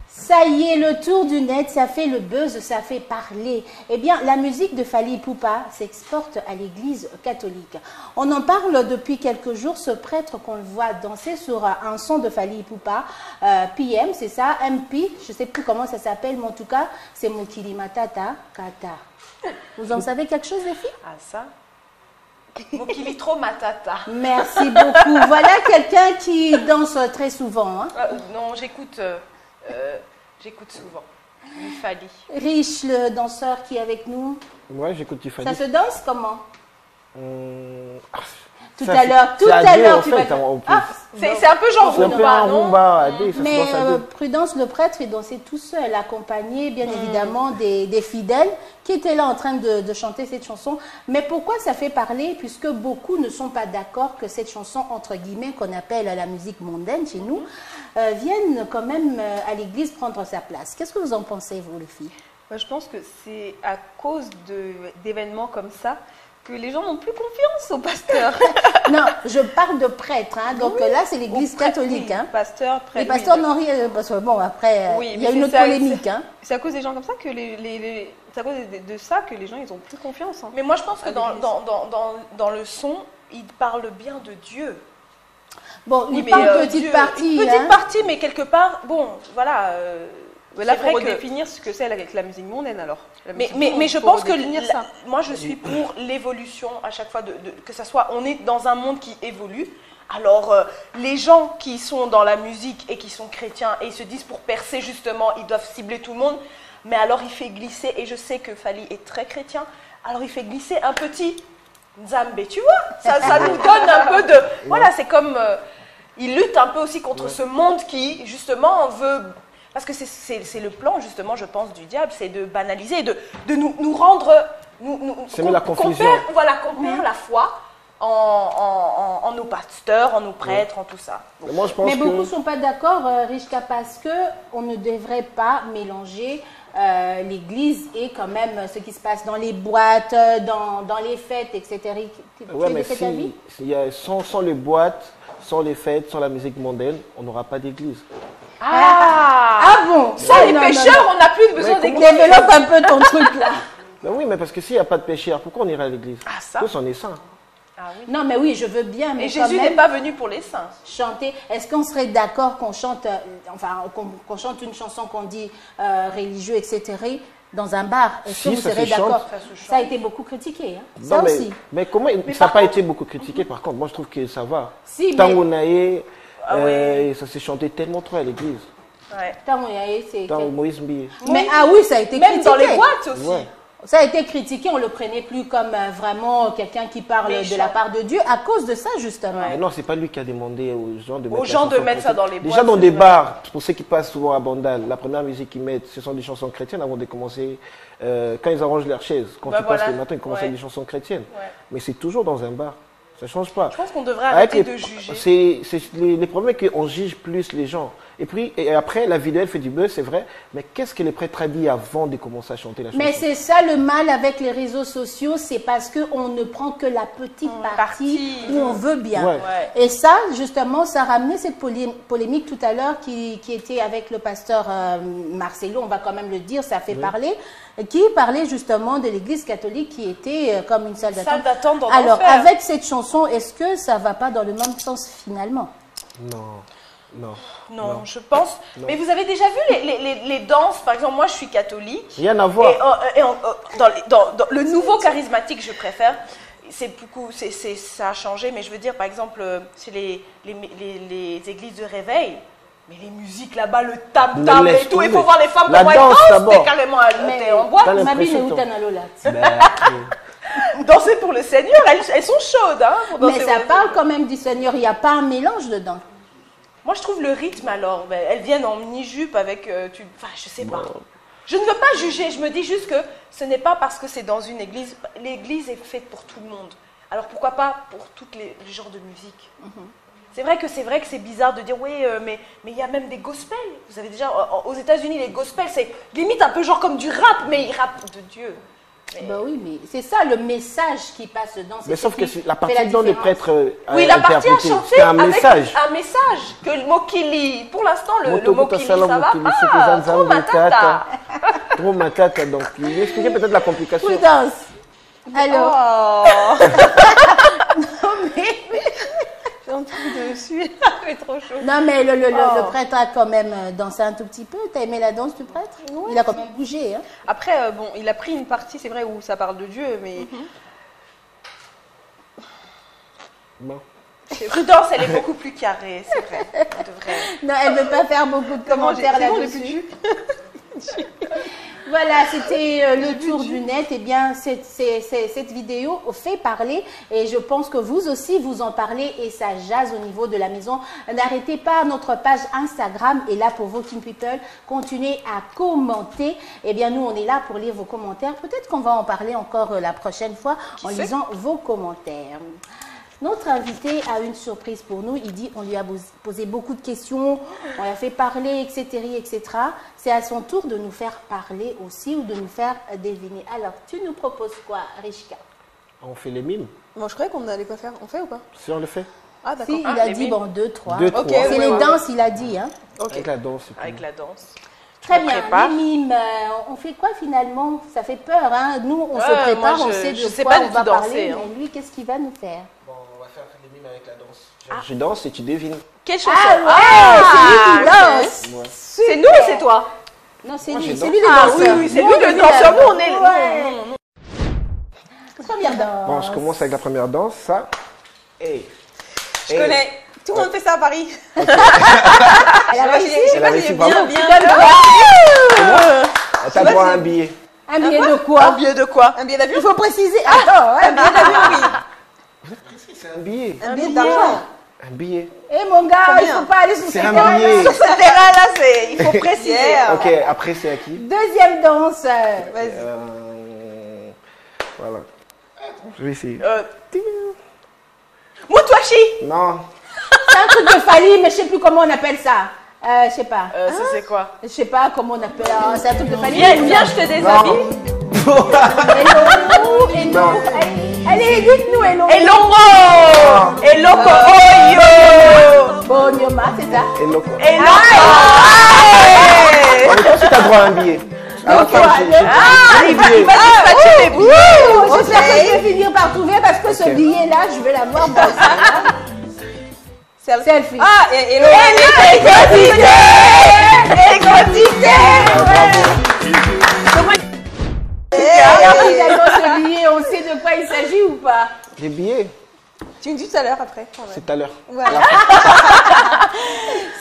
Speaker 2: Ça y est, le tour du net, ça fait le buzz, ça fait parler. Eh bien, la musique de Fally Ipupa s'exporte à l'église catholique. On en parle depuis quelques jours, ce prêtre qu'on le voit danser sur un son de Fally Ipupa, PM, c'est ça, MP, je ne sais plus comment ça s'appelle, mais en tout cas, c'est Mokili Matata Kata. Vous en savez quelque chose, les filles?
Speaker 1: Ah, ça Mokili trop Matata.
Speaker 2: Merci beaucoup. Voilà quelqu'un qui danse très souvent. Hein?
Speaker 1: Non, j'écoute souvent. Du Fally.
Speaker 2: Rich, le danseur qui est avec nous.
Speaker 10: Ouais, j'écoute du Fally.
Speaker 2: Ça se danse comment? Tout à l'heure, tu vas...
Speaker 1: c'est un peu genre rumba, non?
Speaker 2: Mais Prudence, le prêtre, il dansait tout seul, accompagné bien évidemment des fidèles qui étaient là en train de chanter cette chanson. Mais pourquoi ça fait parler? Puisque beaucoup ne sont pas d'accord que cette chanson, entre guillemets, qu'on appelle la musique mondaine chez nous, vienne quand même à l'église prendre sa place. Qu'est-ce que vous en pensez, vous, les filles?
Speaker 3: Je pense que c'est à cause d'événements comme ça que les gens n'ont plus confiance aux pasteurs.
Speaker 2: Non, je parle de prêtres. Hein. Donc là, c'est l'église catholique. Hein.
Speaker 3: Pasteur, prêtre.
Speaker 2: Les pasteurs n'ont rien. Parce que bon, après, il y a une autre polémique. Hein.
Speaker 3: C'est à cause des gens comme ça que c'est à cause de ça que les gens, ils n'ont plus confiance. Hein.
Speaker 1: Mais moi, je pense que dans le son, ils parlent bien de Dieu.
Speaker 2: Bon, il parle petite partie.
Speaker 1: Une petite partie, mais quelque part, bon, voilà...
Speaker 3: Mais là, il faut redéfinir ce que c'est avec la musique mondaine alors.
Speaker 1: Mais je pense que moi je suis pour l'évolution à chaque fois, que ça soit, on est dans un monde qui évolue. Alors les gens qui sont dans la musique et qui sont chrétiens et ils se disent pour percer justement, ils doivent cibler tout le monde. Mais alors il fait glisser, et je sais que Fally est très chrétien, alors il fait glisser un petit Nzambé, tu vois, ça nous donne un peu de... Voilà, c'est comme... il lutte un peu aussi contre ce monde qui, justement, veut... Parce que c'est le plan, justement, je pense, du diable, c'est de banaliser, de nous rendre...
Speaker 10: C'est la confusion.
Speaker 1: Qu'on perd la foi en nos pasteurs, en nos prêtres, en tout ça.
Speaker 10: Moi, je pense
Speaker 2: mais beaucoup ne sont pas d'accord, Richka, parce qu'on ne devrait pas mélanger l'église et quand même ce qui se passe dans les boîtes, dans les fêtes, etc.
Speaker 10: Oui, mais sans les boîtes, sans les fêtes, sans la musique mondaine, on n'aura pas d'église.
Speaker 2: Ah bon?
Speaker 1: Sans les pécheurs, on n'a plus besoin d'église.
Speaker 2: Développe un peu ton truc là.
Speaker 10: Ben oui, mais parce que s'il n'y a pas de pécheurs, pourquoi on ira à l'église?
Speaker 1: Ça.
Speaker 10: Tous on est saints.
Speaker 1: Oui.
Speaker 2: Non, mais oui, je veux bien. Mais
Speaker 1: et Jésus n'est pas venu pour les saints.
Speaker 2: Chanter. Est-ce qu'on serait d'accord qu'on chante, qu'on chante une chanson qu'on dit religieux, etc., dans un bar? Est-ce que vous serez d'accord? Ça a été beaucoup critiqué. Hein?
Speaker 10: Non,
Speaker 2: ça aussi.
Speaker 10: Mais comment ça n'a pas été beaucoup critiqué? Par contre, moi je trouve que ça va.
Speaker 2: Si,
Speaker 10: Tangunaye, ça s'est chanté tellement trop à l'église.
Speaker 2: Tangunaye, c'est.
Speaker 10: Moïse Mbi.
Speaker 2: Mais oui, ça a été critiqué.
Speaker 1: Même dans les boîtes aussi.
Speaker 10: Ouais.
Speaker 2: Ça a été critiqué, on ne le prenait plus comme vraiment quelqu'un qui parle de la part de Dieu à cause de ça, justement.
Speaker 10: Mais non, ce n'est pas lui qui a demandé aux gens
Speaker 1: de mettre ça dans les boîtes.
Speaker 10: Déjà dans des bars, pour ceux qui passent souvent à Bandal, la première musique qu'ils mettent, ce sont des chansons chrétiennes avant de commencer. Quand ils arrangent leurs chaises, quand ils passent le matin, ils commencent avec des chansons chrétiennes. Mais c'est toujours dans un bar. Ça ne change pas.
Speaker 1: Je pense qu'on devrait arrêter de juger.
Speaker 10: Les problèmes, c'est qu'on juge plus les gens. Et après, la vidéo, elle fait du buzz, c'est vrai. Mais qu'est-ce que les prêtres a dit avant de commencer à chanter la chanson?
Speaker 2: Mais c'est ça le mal avec les réseaux sociaux, c'est parce qu'on ne prend que la petite partie où on veut bien.
Speaker 10: Ouais.
Speaker 2: Et ça, justement, ça a ramené cette polémique tout à l'heure qui était avec le pasteur Marcelo, on va quand même le dire, ça a fait parler, qui parlait justement de l'église catholique qui était comme une salle d'attente. Alors, avec cette chanson, est-ce que ça ne va pas dans le même sens finalement?
Speaker 1: Non, je pense. Non. Mais vous avez déjà vu les danses? Par exemple, moi, je suis catholique.
Speaker 10: Rien à voir.
Speaker 1: Dans le nouveau charismatique, je préfère. Ça a changé, mais je veux dire, par exemple, chez les églises de réveil, mais les musiques là-bas, le tam-tam et tout, il faut voir les femmes comment elles dansent, c'est carrément en boîte. Danser pour le Seigneur, elles sont chaudes. Hein,
Speaker 2: mais ça parle quand même du Seigneur, il n'y a pas un mélange dedans.
Speaker 1: Moi, je trouve le rythme, alors, elles viennent en mini-jupe avec... Enfin, je sais pas. Je ne veux pas juger, je me dis juste que ce n'est pas parce que c'est dans une église. L'église est faite pour tout le monde. Alors, pourquoi pas pour tous les genres de musique? C'est vrai que c'est bizarre de dire, oui, mais il y a même des gospels. Vous avez déjà... Aux États-Unis, les gospels, c'est limite un peu genre comme du rap, mais ils rappent de Dieu.
Speaker 2: Ben oui, mais c'est ça le message qui passe dedans.
Speaker 10: Mais sauf que la partie dont les prêtres
Speaker 1: oui, la partie à chanter
Speaker 10: c'est un message.
Speaker 1: Un message que le Mokili, pour l'instant, le Mokili, ça va pas.
Speaker 10: Trop matata, donc il expliquait peut-être la complication.
Speaker 2: Oui, danse. Alors.
Speaker 1: Non, mais... J'ai un truc dessus, c'est trop chaud.
Speaker 2: Non, mais le prêtre a quand même dansé un tout petit peu. T'as aimé la danse du prêtre? Oui. Il a quand même bougé. Hein.
Speaker 3: Après, bon, il a pris une partie, c'est vrai, où ça parle de Dieu, mais...
Speaker 10: Bon.
Speaker 1: Prudence, elle est beaucoup plus carrée, c'est vrai.
Speaker 2: Non, elle ne veut pas faire beaucoup de commentaires là-dessus. Voilà, c'était le tour du net. Eh bien, cette vidéo fait parler et je pense que vous aussi, vous en parlez et ça jase au niveau de la maison. N'arrêtez pas, notre page Instagram est là pour vous, King People. Continuez à commenter. Eh bien, nous, on est là pour lire vos commentaires. Peut-être qu'on va en parler encore la prochaine fois en lisant vos commentaires. Notre invité a une surprise pour nous. Il dit on lui a posé beaucoup de questions, on lui a fait parler, etc. etc. C'est à son tour de nous faire parler aussi ou de nous faire deviner. Alors, tu nous proposes quoi, Richka?
Speaker 10: On fait les mimes.
Speaker 3: Bon, je croyais qu'on n'allait pas faire. On fait ou pas?
Speaker 10: Si, on le fait.
Speaker 3: Ah, d'accord.
Speaker 2: Si, il a dit, bon, 2, 3.
Speaker 1: Okay,
Speaker 2: c'est les danses, il a dit. Hein.
Speaker 10: Okay. Avec la danse.
Speaker 1: Avec la danse.
Speaker 2: Très bien, les mimes, on fait quoi finalement? Ça fait peur, hein? Nous, on se prépare, on sait de quoi on va parler, mais lui, qu'est-ce qu'il va nous faire?
Speaker 10: Bon, on va faire les mimes avec la danse. Je danse et tu devines.
Speaker 1: Quelle chanson?
Speaker 2: Ah ouais, c'est lui qui danse.
Speaker 1: C'est nous ou c'est toi?
Speaker 2: Non, c'est
Speaker 10: Moi,
Speaker 2: lui,
Speaker 10: j'ai
Speaker 2: c'est lui le
Speaker 1: Ah
Speaker 2: danseur.
Speaker 1: oui, c'est
Speaker 2: Nous,
Speaker 1: lui
Speaker 2: on
Speaker 1: le
Speaker 2: dit
Speaker 1: danseur. Nous,
Speaker 2: la-
Speaker 1: on est...
Speaker 2: Ouais. Première danse.
Speaker 10: Bon, je commence avec la première danse, ça. Hey.
Speaker 3: Je connais. Tout le monde fait ça à Paris.
Speaker 2: Elle a réussi.
Speaker 10: Elle a réussi,
Speaker 3: bien,
Speaker 10: bravo.
Speaker 3: bien.
Speaker 10: T'as droit à un billet.
Speaker 2: Un billet de
Speaker 1: Un
Speaker 2: quoi?
Speaker 1: billet de quoi?
Speaker 3: Un billet d'avion.
Speaker 2: Il faut préciser. Attends,
Speaker 3: Un billet d'avion, oui.
Speaker 10: C'est un billet.
Speaker 3: Un billet d'argent.
Speaker 10: Un billet.
Speaker 2: Eh mon gars, il ne
Speaker 3: Combien?
Speaker 2: faut pas aller sur
Speaker 10: C'est
Speaker 2: ce
Speaker 10: un
Speaker 2: terrain.
Speaker 10: billet.
Speaker 1: Sur ce terrain-là, il faut préciser.
Speaker 3: Yeah.
Speaker 10: Ok, après, c'est à qui?
Speaker 2: Deuxième danse.
Speaker 3: Vas-y.
Speaker 10: Voilà. Je vais essayer.
Speaker 1: Moutouachi.
Speaker 10: Non.
Speaker 2: C'est un truc de Fali, mais je ne sais plus comment on appelle ça. Je sais pas.
Speaker 1: Ça, c'est quoi?
Speaker 2: Je sais pas comment on appelle. C'est un truc de Fali.
Speaker 1: Viens, je te déshabille.
Speaker 2: Hello. Allez, dites-nous hello.
Speaker 1: Elongo. Eloko Oyo.
Speaker 2: Bonyoma, c'est ça.
Speaker 10: Et loco.
Speaker 1: Elongo.
Speaker 10: Toi aussi, t'as droit à un billet. À la fin, j'ai
Speaker 1: Il
Speaker 10: un billet.
Speaker 1: va dispatcher les billets.
Speaker 2: J'espère que je vais finir par trouver parce que ce billet-là, je vais l'avoir moi aussi. Selfie.
Speaker 3: Ah, et le...
Speaker 2: Et également ce billet, on sait de quoi il s'agit ou pas?
Speaker 10: Les billets,
Speaker 3: Tu me dis tout à l'heure après.
Speaker 10: c'est tout à l'heure.
Speaker 3: Voilà.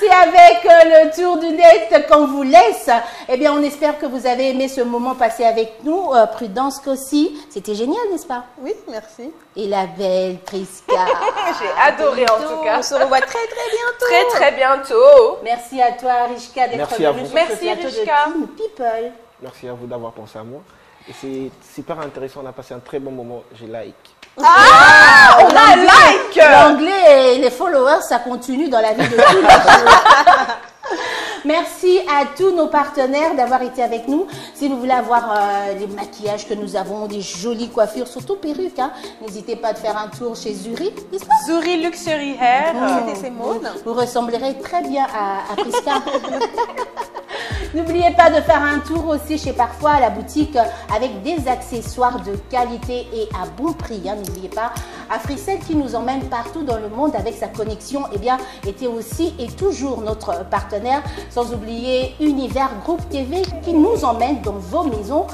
Speaker 2: C'est avec le tour du net qu'on vous laisse. Eh bien, on espère que vous avez aimé ce moment passé avec nous. Prudence qu'aussi. C'était génial, n'est-ce pas?
Speaker 3: Oui, merci.
Speaker 2: Et la belle Priska.
Speaker 1: J'ai adoré en tout cas.
Speaker 3: On se revoit très bientôt.
Speaker 1: Très très bientôt.
Speaker 2: Merci à toi, Rishka, d'être
Speaker 10: Merci à
Speaker 2: venue
Speaker 10: vous.
Speaker 2: sur
Speaker 1: Merci,
Speaker 2: ce plateau
Speaker 1: Rishka.
Speaker 2: de King People.
Speaker 10: Merci à vous d'avoir pensé à moi. Et c'est super intéressant, on a passé un très bon moment. J'ai like.
Speaker 1: Ah, on a like.
Speaker 2: L'anglais et les followers, ça continue dans la vie de tous les jours. Merci à tous nos partenaires d'avoir été avec nous. Si vous voulez avoir les maquillages que nous avons, des jolies coiffures, surtout perruques, hein, n'hésitez pas à faire un tour chez Zuri, n'est-ce pas?
Speaker 1: Zuri Luxury Hair.
Speaker 3: C'était Simone.
Speaker 2: Vous ressemblerez très bien à Priska. N'oubliez pas de faire un tour aussi chez Parfois à la boutique avec des accessoires de qualité et à bon prix. Hein. N'oubliez pas, Africell qui nous emmène partout dans le monde avec sa connexion, eh bien, était aussi et toujours notre partenaire. Sans oublier Univers Groupe TV qui nous emmène dans vos maisons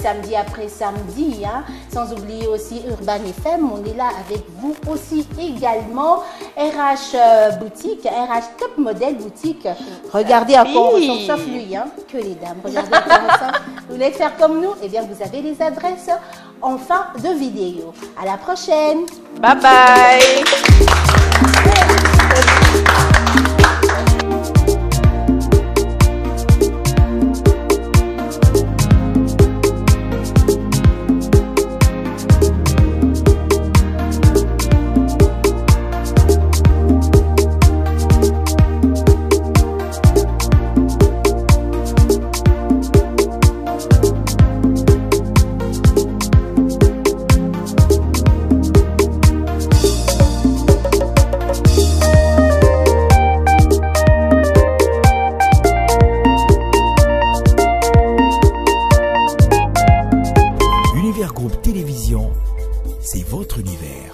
Speaker 2: samedi après samedi. Hein. Sans oublier aussi Urban FM, on est là avec vous aussi également. RH Boutique, RH Top Model Boutique. Regardez à quoi on ressemble, sauf lui, hein, que les dames. Regardez à quoi on ressemble. Vous voulez faire comme nous? Eh bien, vous avez les adresses en fin de vidéo. À la prochaine.
Speaker 1: Bye bye.
Speaker 5: Univers Groupe Télévision, c'est votre univers.